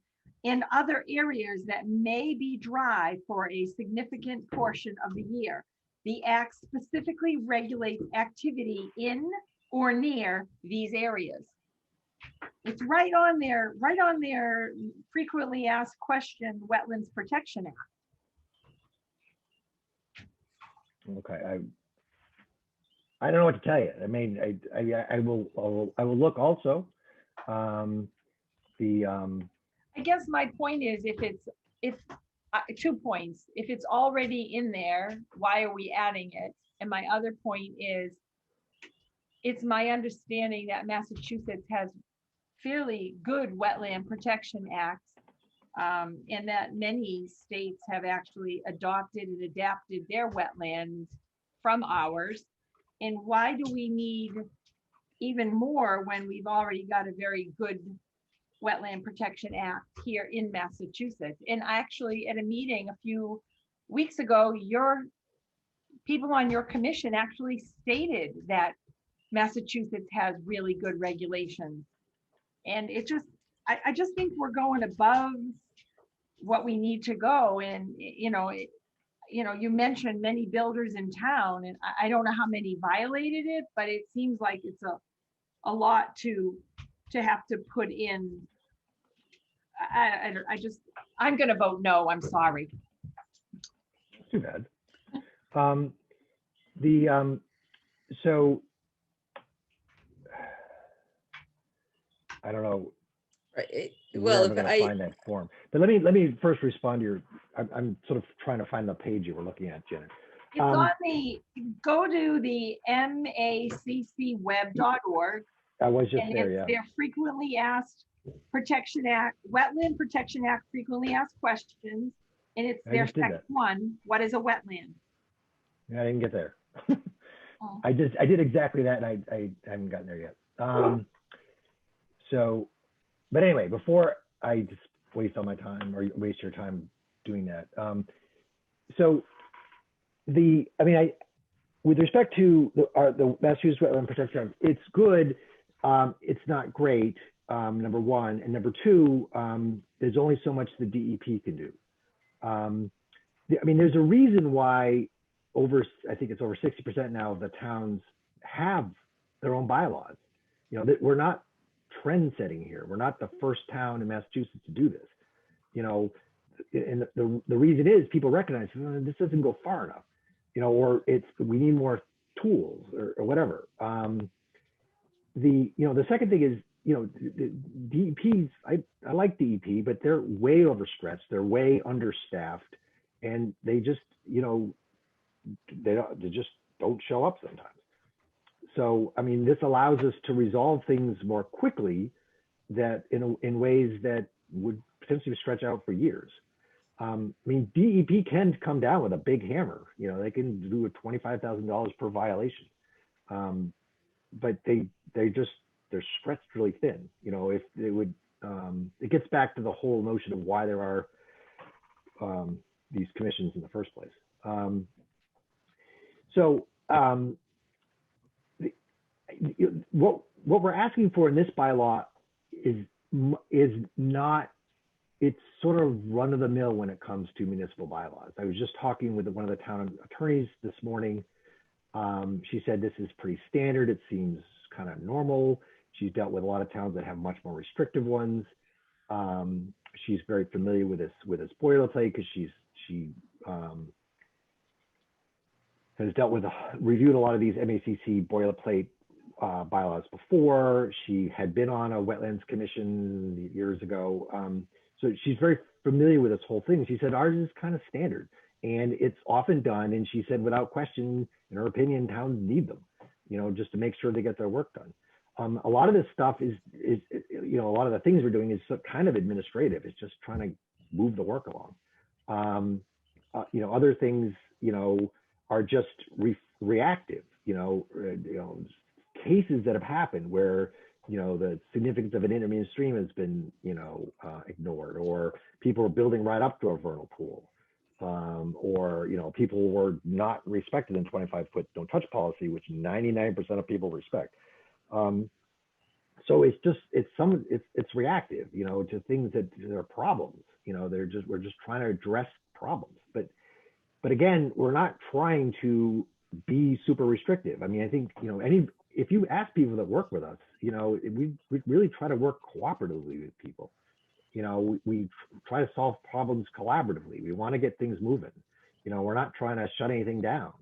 and other areas that may be dry for a significant portion of the year. The act specifically regulates activity in or near these areas. It's right on their frequently asked question, Wetlands Protection Act. Okay, I don't know what to tell you. I mean, I will look also. I guess my point is, if 2 points, if it's already in there, why are we adding it? And my other point is, it's my understanding that Massachusetts has fairly good wetland protection acts, and that many states have actually adopted and adapted their wetlands from ours. And why do we need even more when we've already got a very good Wetland Protection Act here in Massachusetts? And actually, at a meeting a few weeks ago, your people on your commission actually stated that Massachusetts has really good regulations. And it just, I just think we're going above what we need to go. And, you mentioned many builders in town, and I don't know how many violated it, but it seems like it's a lot to have to put in. I'm going to vote no. I'm sorry. Too bad. So I don't know. Right. We're Well, never if gonna I, find that form. But let me first respond to your, I'm sort of trying to find the page you were looking at, Janet. It's Um, on the, go to the maccweb.org. I was just And there, it's yeah. their frequently asked Protection Act, Wetland Protection Act frequently asked questions. And it's I their just did second that. one, what is a wetland? I didn't get there. Oh. I did exactly that, and I haven't gotten there yet. So, but anyway, before I just waste all my time or waste your time doing that. So with respect to the Massachusetts Wetland Protection Act, it's good. It's not great, number one. And number two, there's only so much the DEP can do. There's a reason why I think it's over 60% now of the towns have their own bylaws. We're not trend setting here. We're not the first town in Massachusetts to do this. And the reason is people recognize this doesn't go far enough, or we need more tools or whatever. The second thing is, the DEPs, I like DEP, but they're way overstretched. They're way understaffed, and they just, they just don't show up sometimes. So, this allows us to resolve things more quickly that in ways that would potentially stretch out for years. DEP can come down with a big hammer. They can do a $25,000 per violation, but they're stretched really thin. If they would, it gets back to the whole notion of why there are these commissions in the first place. What we're asking for in this bylaw is not, it's sort of run of the mill when it comes to municipal bylaws. I was just talking with one of the town attorneys this morning. She said this is pretty standard. It seems kind of normal. She's dealt with a lot of towns that have much more restrictive ones. She's very familiar with this boilerplate because she has reviewed a lot of these MACC boilerplate bylaws before. She had been on a wetlands commission years ago. So she's very familiar with this whole thing. She said ours is kind of standard and it's often done. And she said, without question, in her opinion, towns need them, just to make sure they get their work done. A lot of this stuff is a lot of the things we're doing is kind of administrative. It's just trying to move the work along. Other things, are just reactive, cases that have happened where, the significance of an intermediate stream has been, ignored, or people are building right up to a vernal pool, or, people were not respected in 25-foot don't touch policy, which 99% of people respect. So it's reactive, to things that are problems, we're just trying to address problems. But again, we're not trying to be super restrictive. I think, if you ask people that work with us, we really try to work cooperatively with people. We try to solve problems collaboratively. We want to get things moving. We're not trying to shut anything down.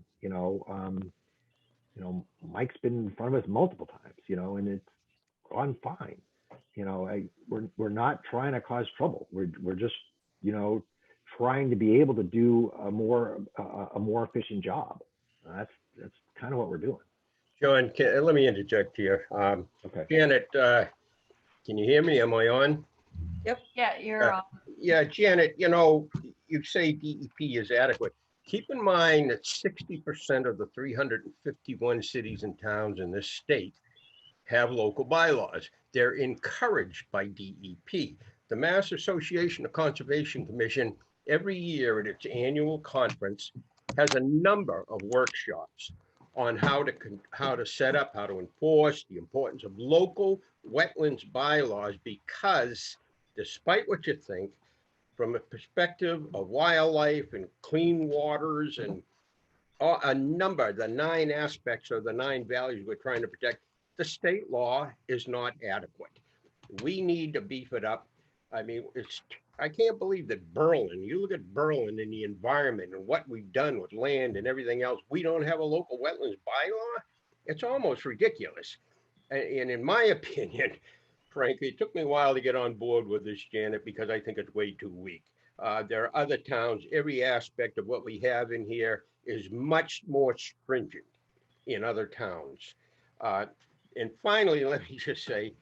Mike's been in front of us multiple times, and it's gone fine. We're not trying to cause trouble. We're just, trying to be able to do a more efficient job. That's kind of what we're doing. John, let me interject here. Okay. Janet, can you hear me? Am I on? Yeah, you're on. Yeah, Janet, you say DEP is adequate. Keep in mind that 60% of the 351 cities and towns in this state have local bylaws. They're encouraged by DEP. The Mass Association of Conservation Commission, every year at its annual conference, has a number of workshops on how to set up, how to enforce the importance of local wetlands bylaws, because despite what you think, from a perspective of wildlife and clean waters and a number, the 9 aspects or the 9 values we're trying to protect, the state law is not adequate. We need to beef it up. I can't believe that Berlin, you look at Berlin and the environment and what we've done with land and everything else, we don't have a local wetlands bylaw. It's almost ridiculous. And in my opinion, frankly, it took me a while to get on board with this, Janet, because I think it's way too weak. There are other towns, every aspect of what we have in here is much more stringent in other towns. And finally, let me just say,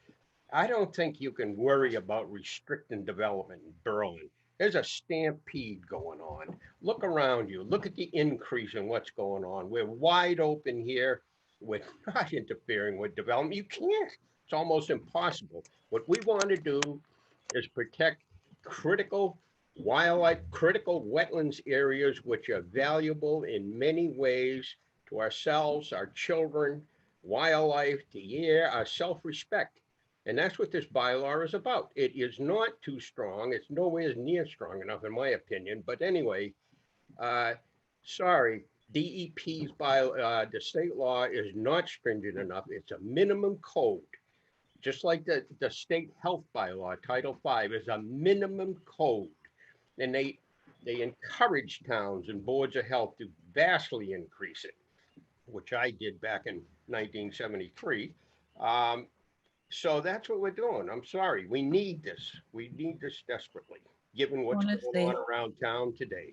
I don't think you can worry about restricting development in Berlin. There's a stampede going on. Look around you. Look at the increase in what's going on. We're wide open here. We're not interfering with development. You can't. It's almost impossible. What we want to do is protect critical wildlife, critical wetlands areas, which are valuable in many ways to ourselves, our children, wildlife, the air, our self-respect. And that's what this bylaw is about. It is not too strong. It's nowhere near strong enough, in my opinion. But anyway, sorry, DEP's the state law is not stringent enough. It's a minimum code. Just like the state health bylaw, Title V, is a minimum code. And they encourage towns and boards of health to vastly increase it, which I did back in 1973. So that's what we're doing. I'm sorry. We need this. We need this desperately, given what's Wanna going say- on around town today.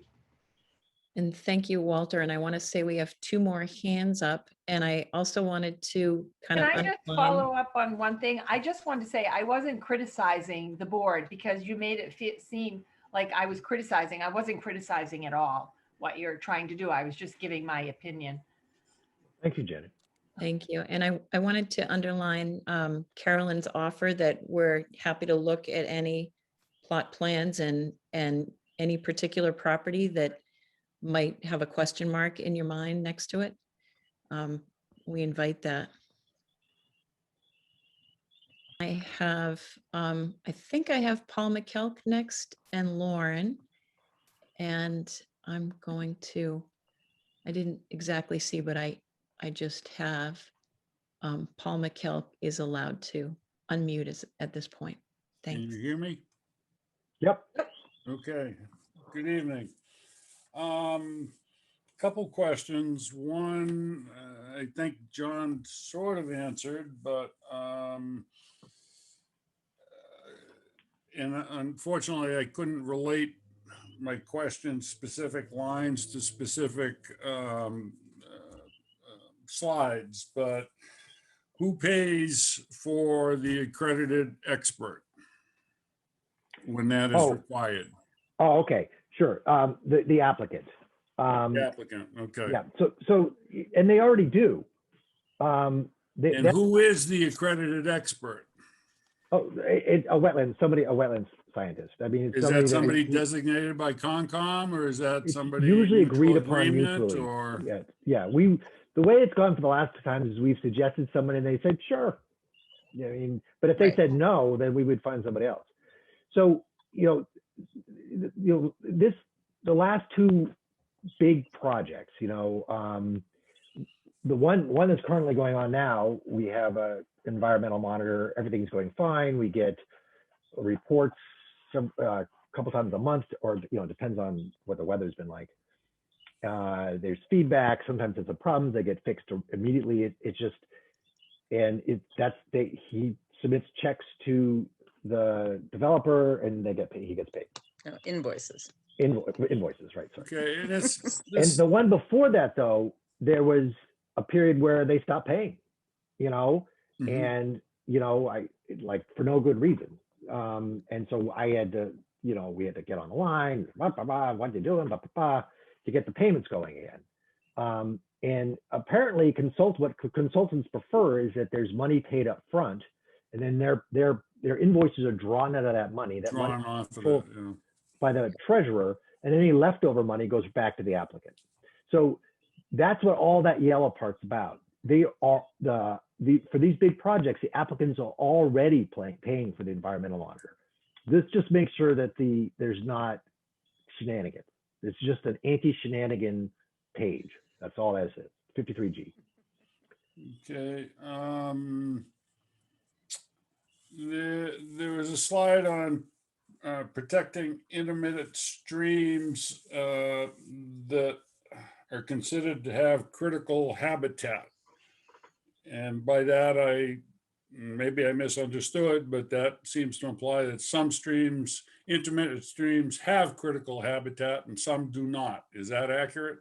And thank you, Walter. And I want to say we have two more hands up. And I also wanted to kind Can of I just underline- follow up on one thing? I just wanted to say, I wasn't criticizing the board because you made it seem like I was criticizing. I wasn't criticizing at all what you're trying to do. I was just giving my opinion. Thank you, Janet. Thank you. And I wanted to underline Carolyn's offer that we're happy to look at any plot plans and any particular property that might have a question mark in your mind next to it. We invite that. I have, I think I have Paul McKelk next and Lauren. And I'm going to, I didn't exactly see, but I just have Paul McKelk is allowed to unmute at this point. Can Thanks. you hear me? Yep. Okay, good evening. Couple questions. One, I think John sort of answered, but and unfortunately I couldn't relate my question specific lines to specific slides, but who pays for the accredited expert when that is Oh. required? Oh, okay, sure. The applicant. The applicant, okay. Yeah, so, and they already do. And who is the accredited expert? A wetlands scientist. I mean, it's Is that somebody is designated by Concom, or is that it's somebody? usually agreed mutual upon agreement, mutually. Or, Yeah, the way it's gone for the last 2 times is we've suggested someone and they said, sure. I mean, but if they Right. said no, then we would find somebody else. So, the last 2 big projects, the one that's currently going on now, we have a environmental monitor, everything's going fine. We get reports a couple times a month, or, it depends on what the weather's been like. There's feedback. Sometimes it's a problem. They get fixed immediately. He submits checks to the developer and they get paid. He gets paid. No, invoices. Invoices, right? Sorry. okay, and And the one before that, though, there was a period where they stopped paying, Mhm. and, I like for no good reason. And so I had to, we had to get on the line, what you doing, to get the payments going again. And apparently what consultants prefer is that there's money paid up front, and then their invoices are drawn out of that money. That money drawn off of full- it, yeah. by the treasurer, and any leftover money goes back to the applicant. So that's what all that yellow part's about. They are for these big projects, the applicants are already paying for the environmental monitor. This just makes sure that there's not shenanigans. It's just an anti-shenanigan page. That's all that is. 53G. Okay. There was a slide on protecting intermittent streams that are considered to have critical habitat. And by that, I maybe I misunderstood, but that seems to imply that some streams, intermittent streams, have critical habitat and some do not. Is that accurate?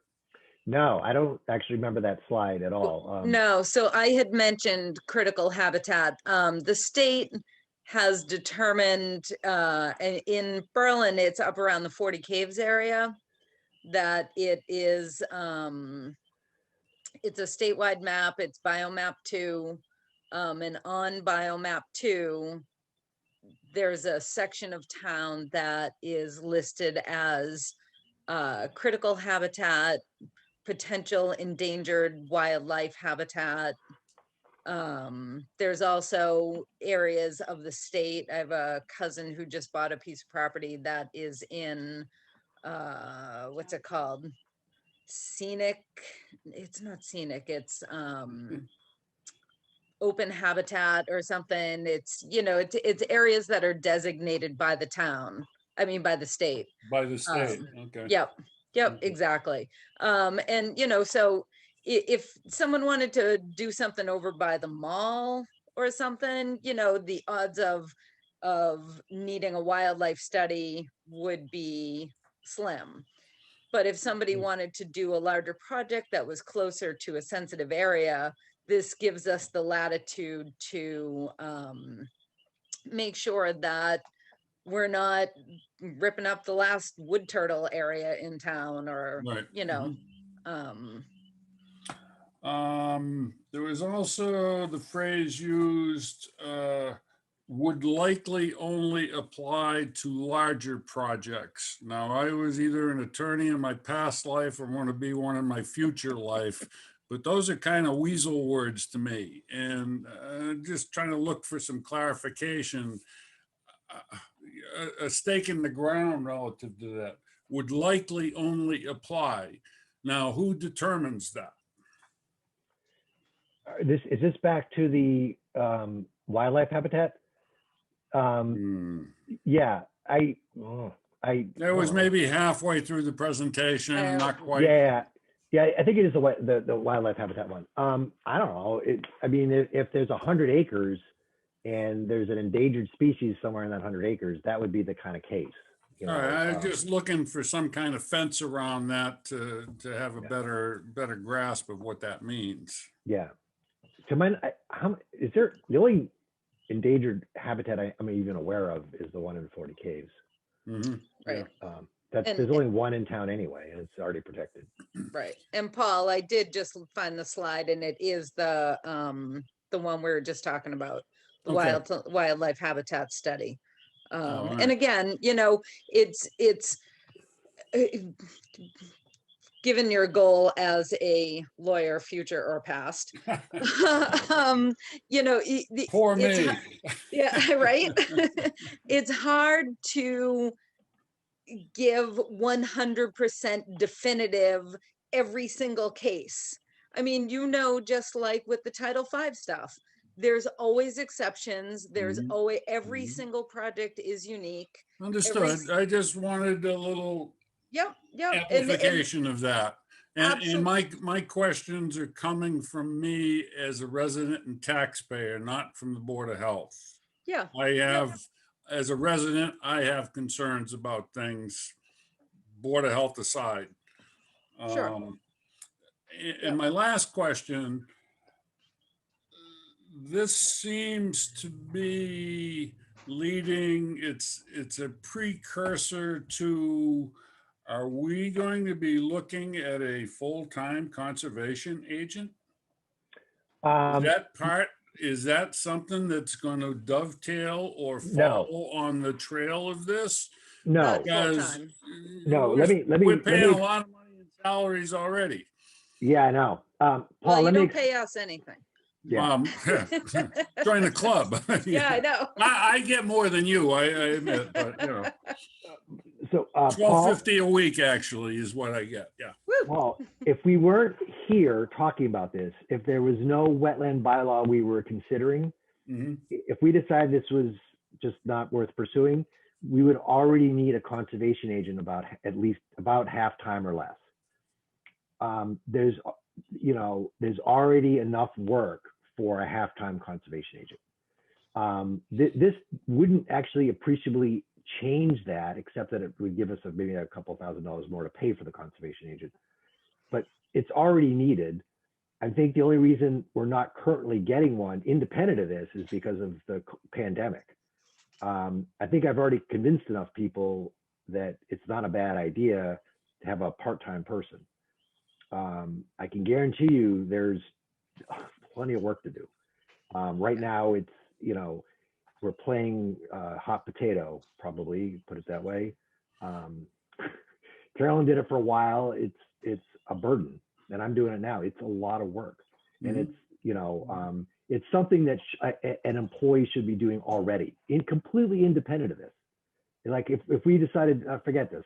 No, I don't actually remember that slide at all. No, so I had mentioned critical habitat. The state has determined, in Berlin, it's up around the 40 Caves area, that it is, it's a statewide map, it's biomap 2. And on biomap 2, there's a section of town that is listed as critical habitat, potential endangered wildlife habitat. There's also areas of the state. I have a cousin who just bought a piece of property that is in, what's it called? Scenic, it's not scenic, it's open habitat or something. It's, you know, it's areas that are designated by the town, I mean, by the state. By the state, okay. Yep, Okay. exactly. And, you know, so if someone wanted to do something over by the mall or something, you know, the odds of needing a wildlife study would be slim. But if somebody wanted to do a larger project that was closer to a sensitive area, this gives us the latitude to make sure that we're not ripping up the last wood turtle area in town, or, Right. you know. There was also the phrase used, would likely only apply to larger projects. Now, I was either an attorney in my past life or want to be one in my future life, but those are kind of weasel words to me. And just trying to look for some clarification. A stake in the ground relative to that would likely only apply. Now, who determines that? Is this back to the wildlife habitat? Yeah, It was maybe halfway through the presentation, not quite. Yeah, I think it is the wildlife habitat one. I don't know. I mean, if there's 100 acres and there's an endangered species somewhere in that 100 acres, that would be the kind of case. You know, All right, I'm just looking for some kind of fence around that to have a better grasp of what that means. Yeah. To my, is there the only endangered habitat I'm even aware of is the one in 40 Caves. Right. There's only one in town anyway, and it's already protected. Right. And Paul, I did just find the slide, and it is the one we were just talking about, the wildlife habitat study. Right. And again, you know, it's given your goal as a lawyer, future or past, you know, Poor me. yeah, right. It's hard to give 100% definitive every single case. I mean, you know, just like with the Title V stuff, there's always exceptions. There's always, every single project is unique. Understood. I just wanted a little amplification of that. And my questions are coming from me as a resident and taxpayer, not from the Board of Health. Yeah. I have, as a resident, I have concerns about things, Board of Health aside. Sure. And my last question, this seems to be leading, it's a precursor to, are we going to be looking at a full-time conservation agent? Is that something that's going to dovetail or follow on the trail of this? No. Because we're paying a lot of money in salaries already. Yeah, I know. Paul, well, you don't pay us anything. Yeah. Join the club. Yeah, I know. I get more than you, I admit, but you know. So $12.50 a week actually is what I get. Yeah. Paul, if we weren't here talking about this, if there was no wetland bylaw we were considering, if we decided this was just not worth pursuing, we would already need a conservation agent at least about half-time or less. There's already enough work for a half-time conservation agent. This wouldn't actually appreciably change that, except that it would give us maybe a couple $1,000s more to pay for the conservation agent. But it's already needed. I think the only reason we're not currently getting one independent of this is because of the pandemic. I think I've already convinced enough people that it's not a bad idea to have a part-time person. I can guarantee you there's plenty of work to do. Right now it's, we're playing hot potato, probably, put it that way. Carolyn did it for a while. It's a burden, and I'm doing it now. It's a lot of work, and it's, it's something that an employee should be doing already, completely independent of this. Like if we decided, forget it.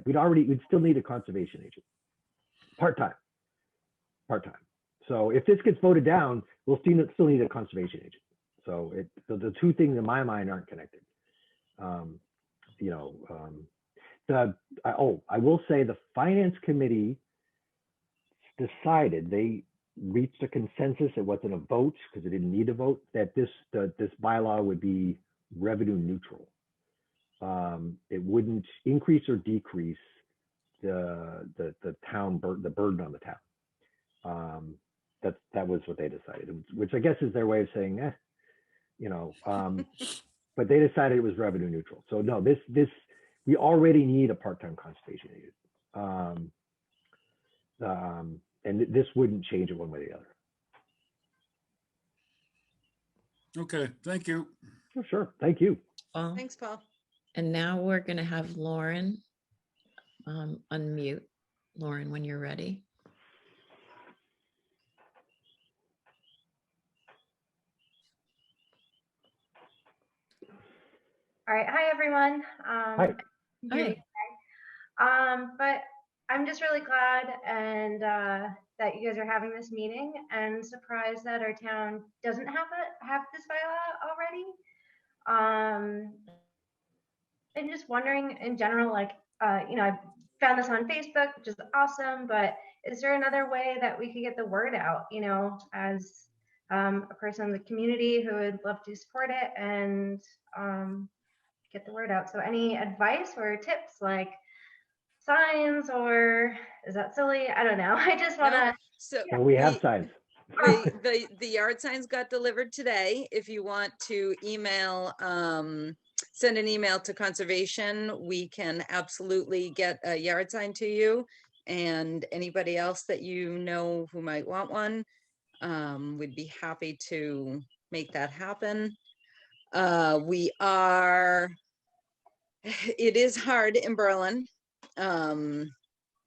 We'd still need a conservation agent, part-time. So if this gets voted down, we'll still need a conservation agent. So the two things in my mind aren't connected. I will say the finance committee decided, they reached a consensus. It wasn't a vote because it didn't need a vote, that this bylaw would be revenue neutral. It wouldn't increase or decrease the burden on the town. That was what they decided, which I guess is their way of saying, but they decided it was revenue neutral. So no, we already need a part-time conservation agent. And this wouldn't change it one way or the other. Okay, thank you. Oh, sure, thank you. Well, Thanks, Paul. and now we're going to have Lauren unmute. Lauren, when you're ready. All right, hi everyone. Hi. But I'm just really glad and that you guys are having this meeting, and surprised that our town doesn't have this bylaw already. And just wondering in general, like, I found this on Facebook, which is awesome, but is there another way that we could get the word out, as a person in the community who would love to support it and get the word out? So any advice or tips, like signs, or is that silly? I don't know. I just want to. No, so Well, we have signs. the yard signs got delivered today. If you want to email, send an email to conservation, we can absolutely get a yard sign to you. And anybody else that you know who might want one, we'd be happy to make that happen. It is hard in Berlin During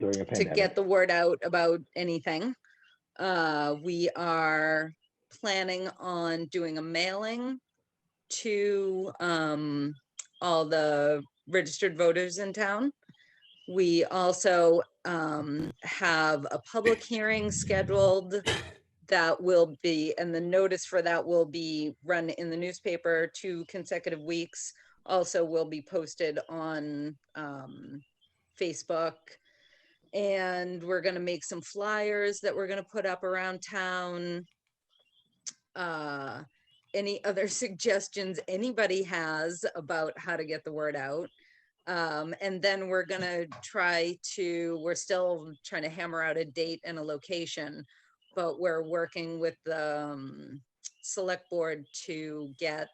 a to pandemic. get the word out about anything. We are planning on doing a mailing to all the registered voters in town. We also have a public hearing scheduled that will be, and the notice for that will be run in the newspaper 2 consecutive weeks. Also will be posted on Facebook. And we're going to make some flyers that we're going to put up around town. Any other suggestions anybody has about how to get the word out? And then we're going to we're still trying to hammer out a date and a location, but we're working with the select board to get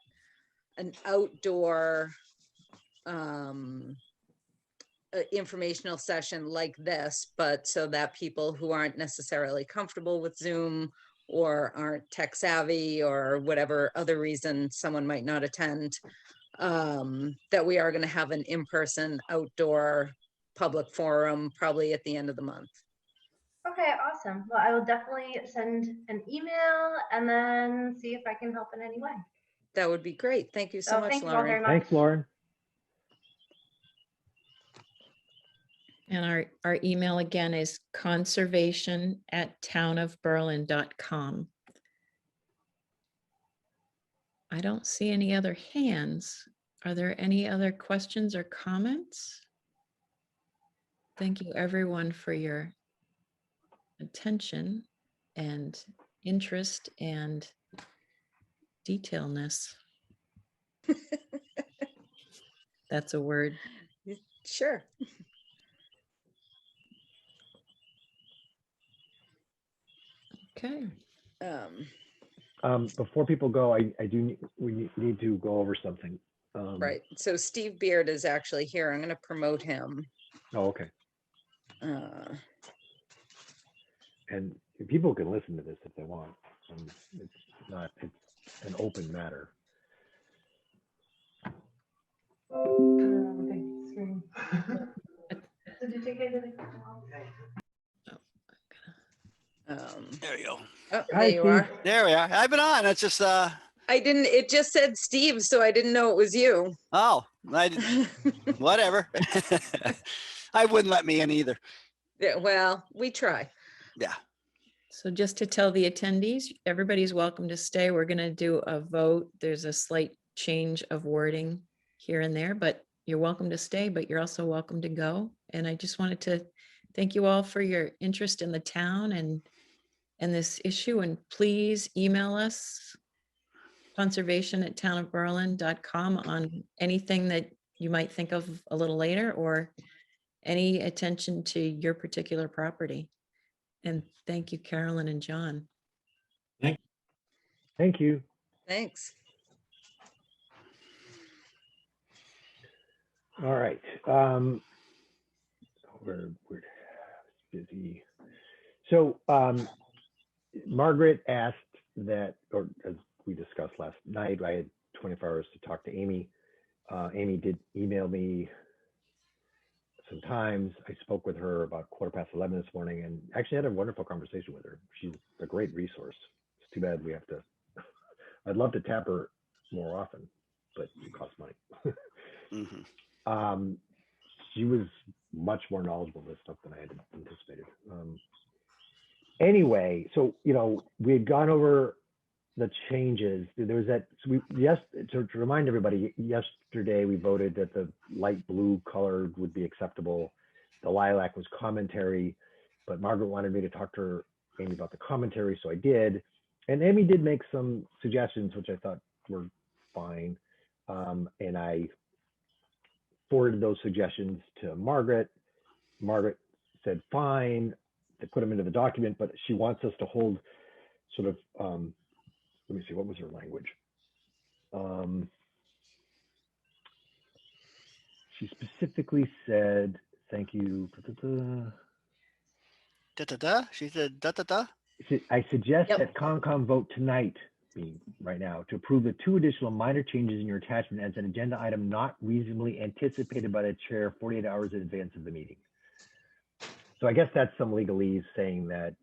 an outdoor informational session like this, but so that people who aren't necessarily comfortable with Zoom or aren't tech savvy or whatever other reason someone might not attend, that we are going to have an in-person outdoor public forum probably at the end of the month. Okay, awesome. Well, I will definitely send an email and then see if I can help in any way. That would be great. Thank you so much, thank you all very Lauren. much. Thanks, Lauren. And our email again is conservation@townofberlin.com. I don't see any other hands. Are there any other questions or comments? Thank you everyone for your attention and interest and detailness. That's a word. Sure. Okay. Before people go, we need to go over something. Right. So Steve Beard is actually here. I'm going to promote him. Oh, okay. Uh, And people can listen to this if they want. It's an open matter. Did you take it? There you go. Oh, Hi, there you Steve. are. There we are. I've been on. It's just It just said Steve, so I didn't know it was you. oh, whatever. I wouldn't let me in either. Yeah, well, we try. Yeah. So just to tell the attendees, everybody's welcome to stay. We're going to do a vote. There's a slight change of wording here and there, but you're welcome to stay, but you're also welcome to go. And I just wanted to thank you all for your interest in the town and this issue. And please email us conservation@townofberlin.com on anything that you might think of a little later or any attention to your particular property. And thank you, Carolyn and John. Thank you. Thanks. All right. We're busy. So Margaret asked that, or as we discussed last night, I had 24 hours to talk to Amy. Amy did email me sometimes. I spoke with her about 11:15 this morning and actually had a wonderful conversation with her. She's a great resource. It's too bad we have to, I'd love to tap her more often, but it costs money. Mm-hmm. She was much more knowledgeable of this stuff than I had anticipated. Anyway, so, we had gone over the changes. There was that, so to remind everybody, yesterday we voted that the light blue color would be acceptable. The lilac was commentary, but Margaret wanted me to talk to Amy about the commentary, so I did. And Amy did make some suggestions, which I thought were fine. And I forwarded those suggestions to Margaret. Margaret said, fine, to put them into the document, but she wants us to hold sort of, let me see, what was her language? She specifically said, thank you. She said da. I suggest Yep. that Concom vote tonight, right now, to approve the 2 additional minor changes in your attachment as an agenda item not reasonably anticipated by the chair 48 hours in advance of the meeting. So I guess that's some legalese saying that,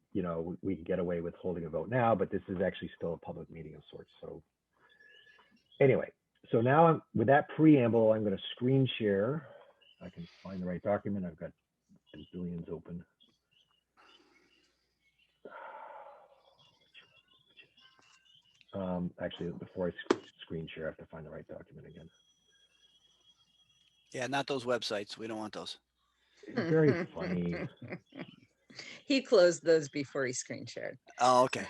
we can get away with holding a vote now, but this is actually still a public meeting of sorts. So anyway, so now with that preamble, I'm going to screen share. I can find the right document. I've got billions open. Actually, before I screen share, I have to find the right document again. Yeah, not those websites. We don't want those. Very funny. He closed those before he screen shared. Oh, okay.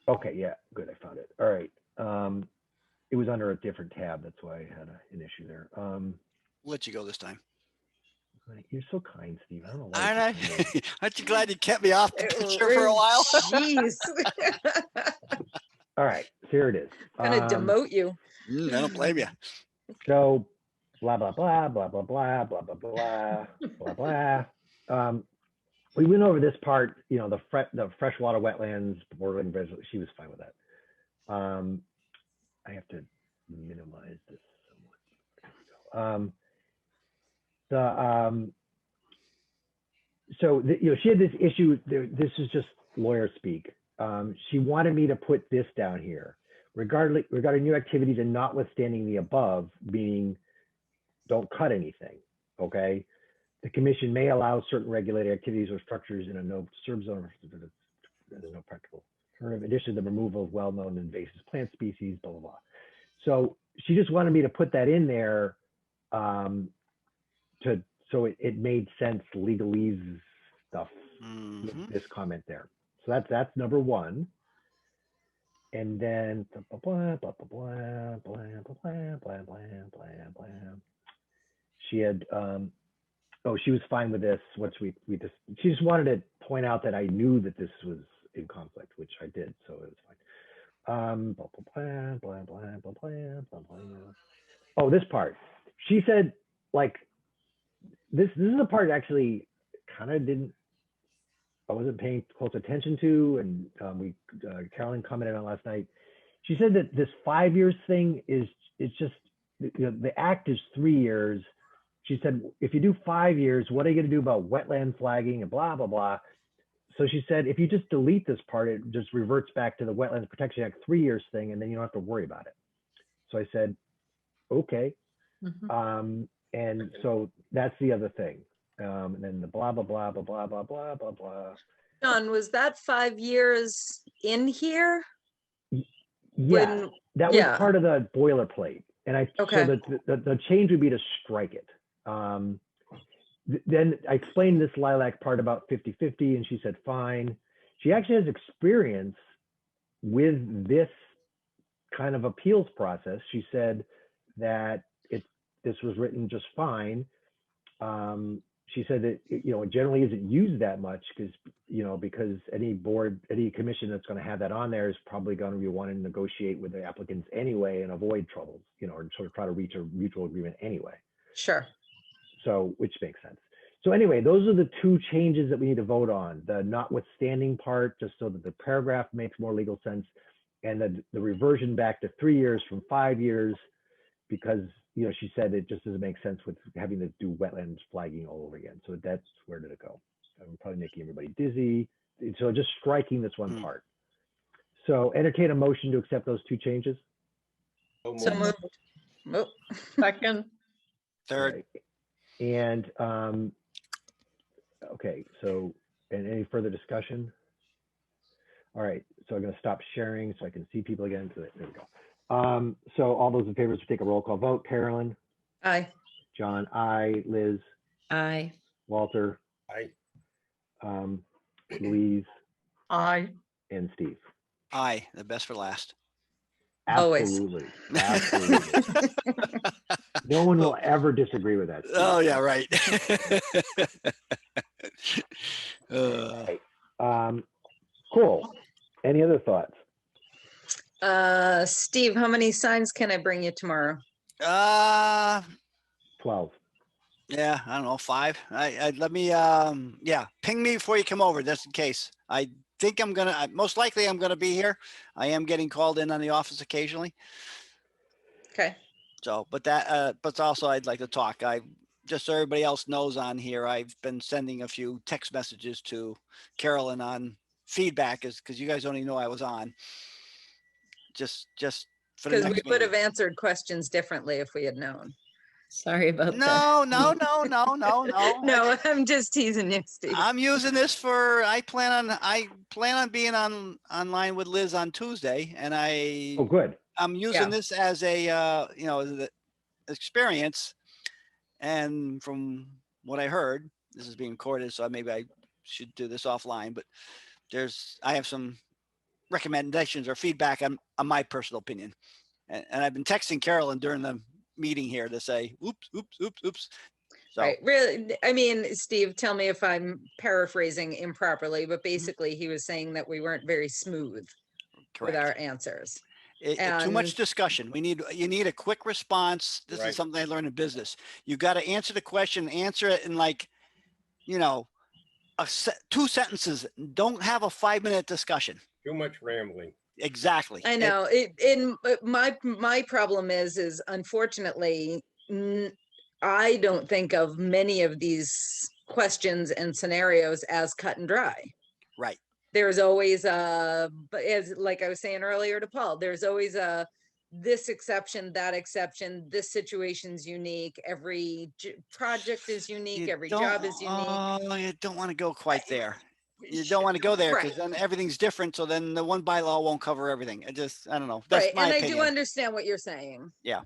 Okay, yeah, good. I found it. All right. It was under a different tab. That's why I had an issue there. Let you go this time. You're so kind, Steve. I don't know why. Aren't you I? keep saying Aren't you glad you kept me off the picture for a while? Jeez. that. All right, so here it is. Gonna demote you. I don't blame you. So blah, blah, blah, blah, blah, blah, blah, blah, blah, blah, blah. We went over this part, the freshwater wetlands, bordering, she was fine with that. I have to minimize this somewhat. So she had this issue. This is just lawyer speak. She wanted me to put this down here, regarding new activities and notwithstanding the above, meaning don't cut anything. Okay, the commission may allow certain regulated activities or structures in a no-disturb zone. There's no practical alternative. In addition to the removal of well-known invasive plant species, blah blah blah. So she just wanted me to put that in there to so it made sense legalese stuff Mhm. with this comment there. So that's number one. And then blah, blah, blah, blah, blah, blah, blah, blah, blah, blah, blah. She had, she was fine with this. Once we just, she just wanted to point out that I knew that this was in conflict, which I did, so it was fine. Blah, blah, blah, blah, blah, blah, blah, blah, blah. Oh, this part. She said, like, this is the part actually kind of I wasn't paying close attention to, and Carolyn commented on last night. She said that this 5 years thing it's just, the act is 3 years. She said, if you do 5 years, what are you going to do about wetland flagging and blah, blah, blah. So she said, if you just delete this part, it just reverts back to the Wetlands Protection Act 3 years thing, and then you don't have to worry about it. So I said, okay. And so that's the other thing. And then the blah, blah, blah, blah, blah, blah, blah, blah, blah. John, was that 5 years in here? Yeah, that was yeah. part of the boilerplate. And Okay. so the change would be to strike it. Then I explained this lilac part about 50-50, and she said, fine. She actually has experience with this kind of appeals process. She said that this was written just fine. She said that it generally isn't used that much because any board, any commission that's going to have that on there is probably going to be wanting to negotiate with the applicants anyway and avoid troubles, or sort of try to reach a mutual agreement anyway. Sure. So, which makes sense. So anyway, those are the two changes that we need to vote on: the notwithstanding part, just so that the paragraph makes more legal sense, and the reversion back to 3 years from 5 years, because she said it just doesn't make sense with having to do wetlands flagging all over again. So that's where did it go? I'm probably making everybody dizzy. So just striking this one part. So entertain a motion to accept those two changes. So moved. Oh. Second, Third. Right. And okay, so and any further discussion? All right, so I'm going to stop sharing so I can see people again. So there we go. So all those in favor, take a roll call vote. Carolyn? Aye. John? Aye. Liz? Aye. Walter? Aye. Louise? aye. And Steve? Aye, the best for last. Always. Absolutely. Absolutely. No one will ever disagree with that. Steve. Oh, yeah, right. Right. Cool. Any other thoughts? Steve, how many signs can I bring you tomorrow? 12. Yeah, I don't know, 5. Let me, ping me before you come over, just in case. I think most likely I'm gonna be here. I am getting called in on the office occasionally. Okay. So, but also I'd like to talk. Just so everybody else knows on here, I've been sending a few text messages to Carolyn on feedback, because you guys only know I was on. Just for the Because next we would meeting. have answered questions differently if we had known. Sorry about that. No. No, I'm just teasing you, Steve. I'm using this I plan on being online with Liz on Tuesday, and Oh, good. I'm using Yeah. this as a the experience. And from what I heard, this is being recorded, so maybe I should do this offline, but I have some recommendations or feedback on my personal opinion. And I've been texting Carolyn during the meeting here to say, oops. So, Right. Really, I mean, Steve, tell me if I'm paraphrasing improperly, but basically he was saying that we weren't very smooth with our answers. Too much And- discussion. You need a quick response. This Right. is something I learned in business. You got to answer the question, answer it in 2 sentences. Don't have a 5-minute discussion. Too much rambling. Exactly. I know my problem is unfortunately, I don't think of many of these questions and scenarios as cut and dry. Right. There's always like I was saying earlier to Paul, there's always this exception, that exception, this situation's unique. Every project is unique. Every job is unique. Oh, you don't want to go quite there. you don't want to go there because Right. then everything's different. So then the one bylaw won't cover everything. I don't know. That's Right, my and I do opinion. understand what you're saying. Yeah.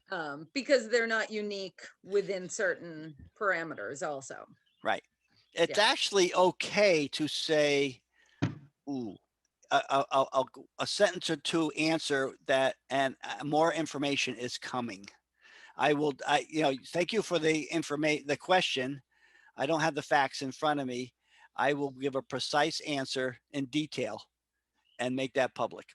Because they're not unique within certain parameters also. Right. It's Yeah. actually okay to say, ooh, a sentence or two answer that, and more information is coming. Thank you for the the question. I don't have the facts in front of me. I will give a precise answer in detail and make that public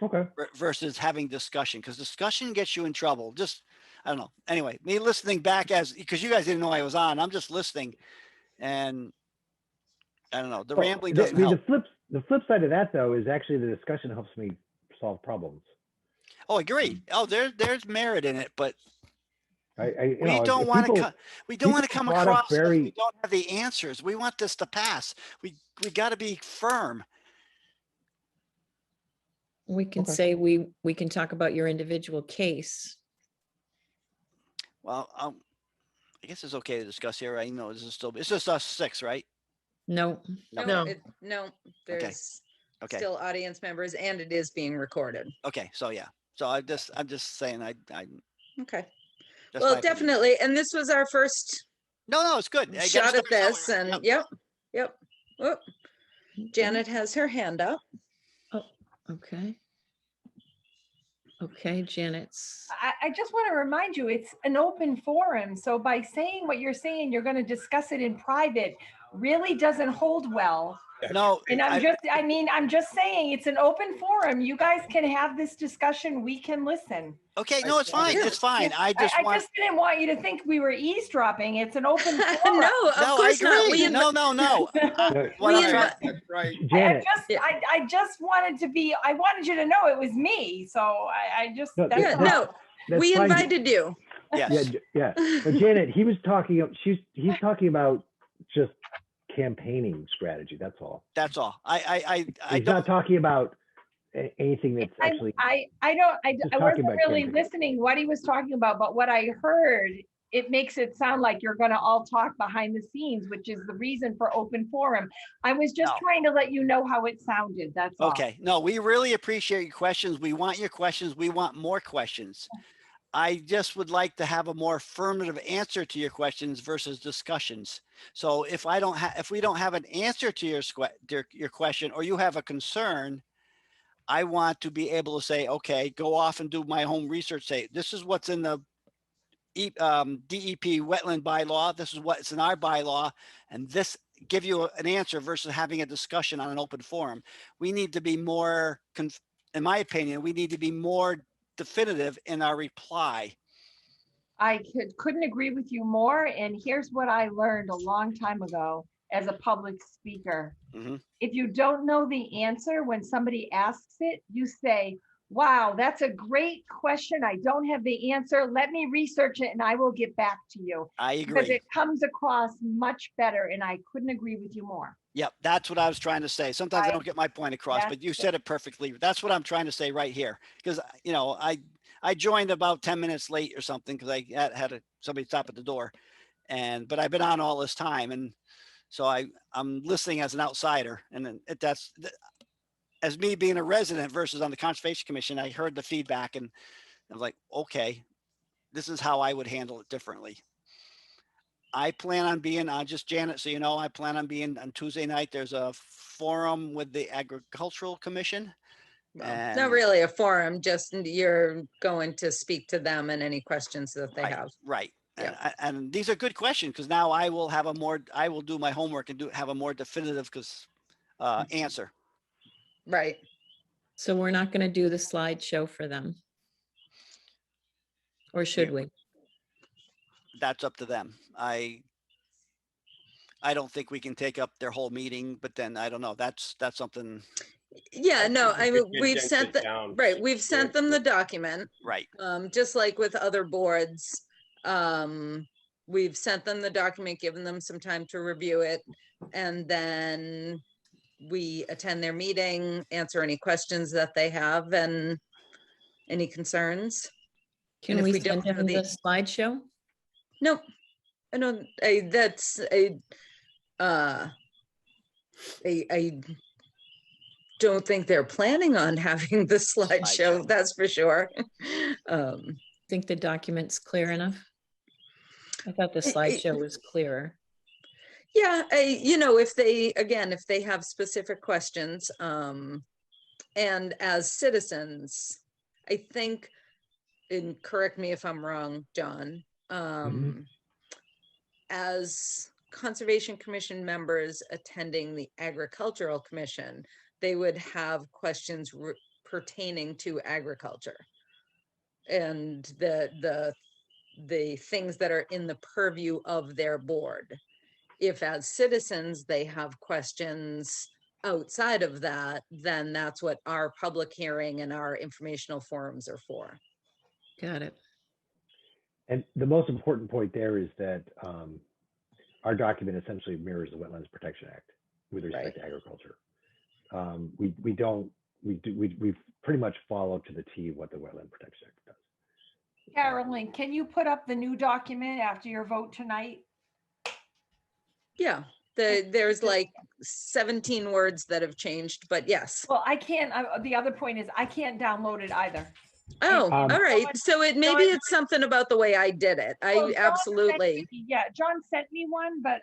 Okay. versus having discussion, because discussion gets you in trouble. Just, I don't know. Anyway, me listening back because you guys didn't know I was on, I'm just listening, and I don't know. The Well, rambling I doesn't mean, help. the flip side of that though is actually the discussion helps me solve problems. Oh, agreed. Oh, there's merit in it, but we don't if want to people- come brought up across as we very- don't have the answers. We want this to pass. We got to be firm. We can Okay. say we can talk about your individual case. Well, I guess it's okay to discuss here. I know it's just us six, right? No, No. No, there's Okay. still audience members and it is being recorded. Okay. So yeah. So I'm just saying Okay. that's Well, my opinion. definitely. And this was our first No, it's good. I gotta shot at start this somewhere. and yep. Whoop. Janet has her hand up. okay. Okay, Janet's. I just want to remind you, it's an open forum. So by saying what you're saying, you're going to discuss it in private, really doesn't hold well. No, And I'm just saying, it's an open forum. You guys can have this discussion. We can listen. okay. No, it's fine. It's fine. I just I want. just didn't want you to think we were eavesdropping. It's an open forum. No, of No, I course not. agree. No. What we I'm trying- That's right. Janet, I just wanted to be, I wanted you to know it was me. So I just, No, that's Yeah, all. no, that's we fine. invited you. Yes. Yeah. But Janet, he's talking about just campaigning strategy. That's all. That's all. I He's don't. not talking about anything that's actually. I talking wasn't about really campaign. listening what he was talking about, but what I heard, it makes it sound like you're gonna all talk behind the scenes, which is the reason for open forum. I was just No. trying to let you know how it sounded, that's all. Okay. No, we really appreciate your questions. We want your questions. We want more questions. I just would like to have a more affirmative answer to your questions versus discussions. So if we don't have an answer to your question, or you have a concern, I want to be able to say, okay, go off and do my home research. Say, this is what's in the DEP Wetland Bylaw. This is what's in our bylaw, and this give you an answer versus having a discussion on an open forum. We need to be more, in my opinion, we need to be more definitive in our reply. I couldn't agree with you more. And here's what I learned a long time ago as a public speaker. Mhm. If you don't know the answer when somebody asks it, you say, wow, that's a great question. I don't have the answer. Let me research it and I will get back to you. I Because agree. it comes across much better, and I couldn't agree with you more. Yep, that's what I was trying to say. Sometimes I I- don't get my point across, but you said it perfectly. That's what I'm trying to say right here. Because, I joined about 10 minutes late or something because I had somebody stop at the door. But I've been on all this time. And so I'm listening as an outsider. And then as me being a resident versus on the Conservation Commission, I heard the feedback and I was like, okay, this is how I would handle it differently. I plan on being on, just Janet, so you know, I plan on being on Tuesday night. There's a forum with the Agricultural Commission. Well, And- not really a forum, just you're going to speak to them and any questions that they have. Right. Yeah. And these are good questions because now I will do my homework and have a more definitive answer. Right. So we're not going to do the slideshow for them. Or should we? That's up to them. I don't think we can take up their whole meeting, but then I don't know. That's something. Yeah, no, I mean, we've Condense sent it the, down. right, we've sent them the document. Right. Just like with other boards, we've sent them the document, given them some time to review it. And then we attend their meeting, answer any questions that they have and any concerns. Can if we we don't send know them the- the slideshow? Nope. I don't, I don't think they're planning on having the slideshow, Slideshow. that's for sure. Think the document's clear enough? I thought the slideshow was clearer. Yeah, if they, again, if they have specific questions, and as citizens, I think, and correct me if I'm wrong, John, as Conservation Commission members attending the Agricultural Commission, they would have questions pertaining to agriculture and the things that are in the purview of their board. If as citizens, they have questions outside of that, then that's what our public hearing and our informational forums are for. Got it. And the most important point there is that our document essentially mirrors the Wetlands Protection Act with respect to agriculture. We pretty much follow to the T what the Wetland Protection Act does. Carolyn, can you put up the new document after your vote tonight? Yeah, there's like 17 words that have changed, but yes. Well, I can't, the other point is I can't download it either. Oh, all right. So maybe John- it's something about the way I did it. Well, John Absolutely. Yeah, John sent me one, but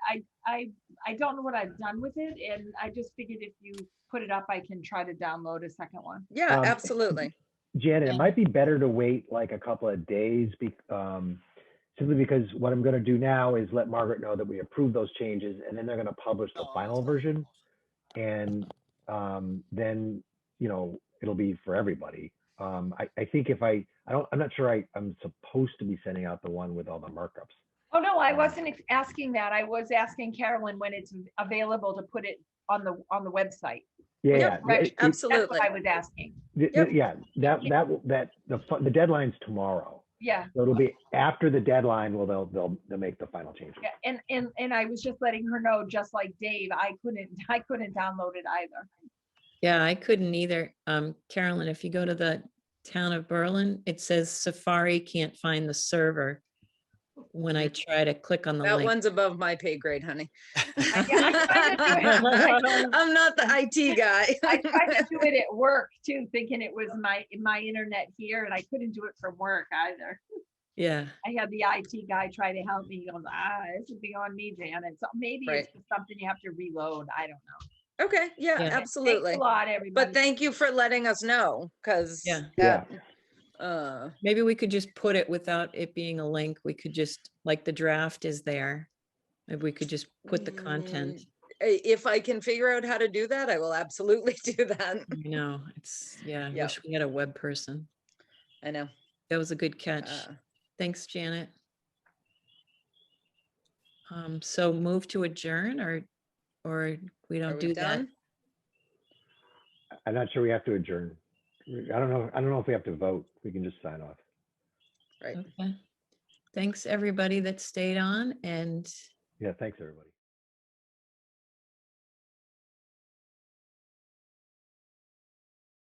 I don't know what I've done with it. And I just figured if you put it up, I can try to download a second one. Yeah, absolutely. Janet, it might be better to wait like a couple of days simply because what I'm going to do now is let Margaret know that we approve those changes, and then they're going to publish the final version. And then, it'll be for everybody. I think if I'm not sure I'm supposed to be sending out the one with all the markups. Oh, no, I wasn't asking that. I was asking Carolyn when it's available to put it on the website. Yeah, Right, absolutely. That's what I was asking. Yeah, the deadline's tomorrow. Yeah. So it'll be after the deadline. Well, they'll make the final changes. Yeah, and I was just letting her know, just like Dave, I couldn't download it either. Yeah, I couldn't either. Carolyn, if you go to the town of Berlin, it says Safari can't find the server when I try to click on the That link. one's above my pay grade, honey. I I'm not the IT guy. tried to do it at work too, thinking it was my internet here, and I couldn't do it from work either. Yeah. I had the IT guy try to help me. He goes, this would be on me, Janet. So maybe it's just something you have to reload. I don't know. Okay, yeah, Yeah. absolutely. Thanks a lot, everybody. But thank you for letting us know, because Maybe we could just put it without it being a link. We could just, like the draft is there. Maybe we could just put the content. if I can figure out how to do that, I will absolutely do that. I wish we had a web person. I know. That was a good catch. Thanks, Janet. So move to adjourn or we don't do that? I'm not sure we have to adjourn. I don't know if we have to vote. We can just sign off. Right. Okay. Thanks everybody that stayed on, and yeah, thanks everybody.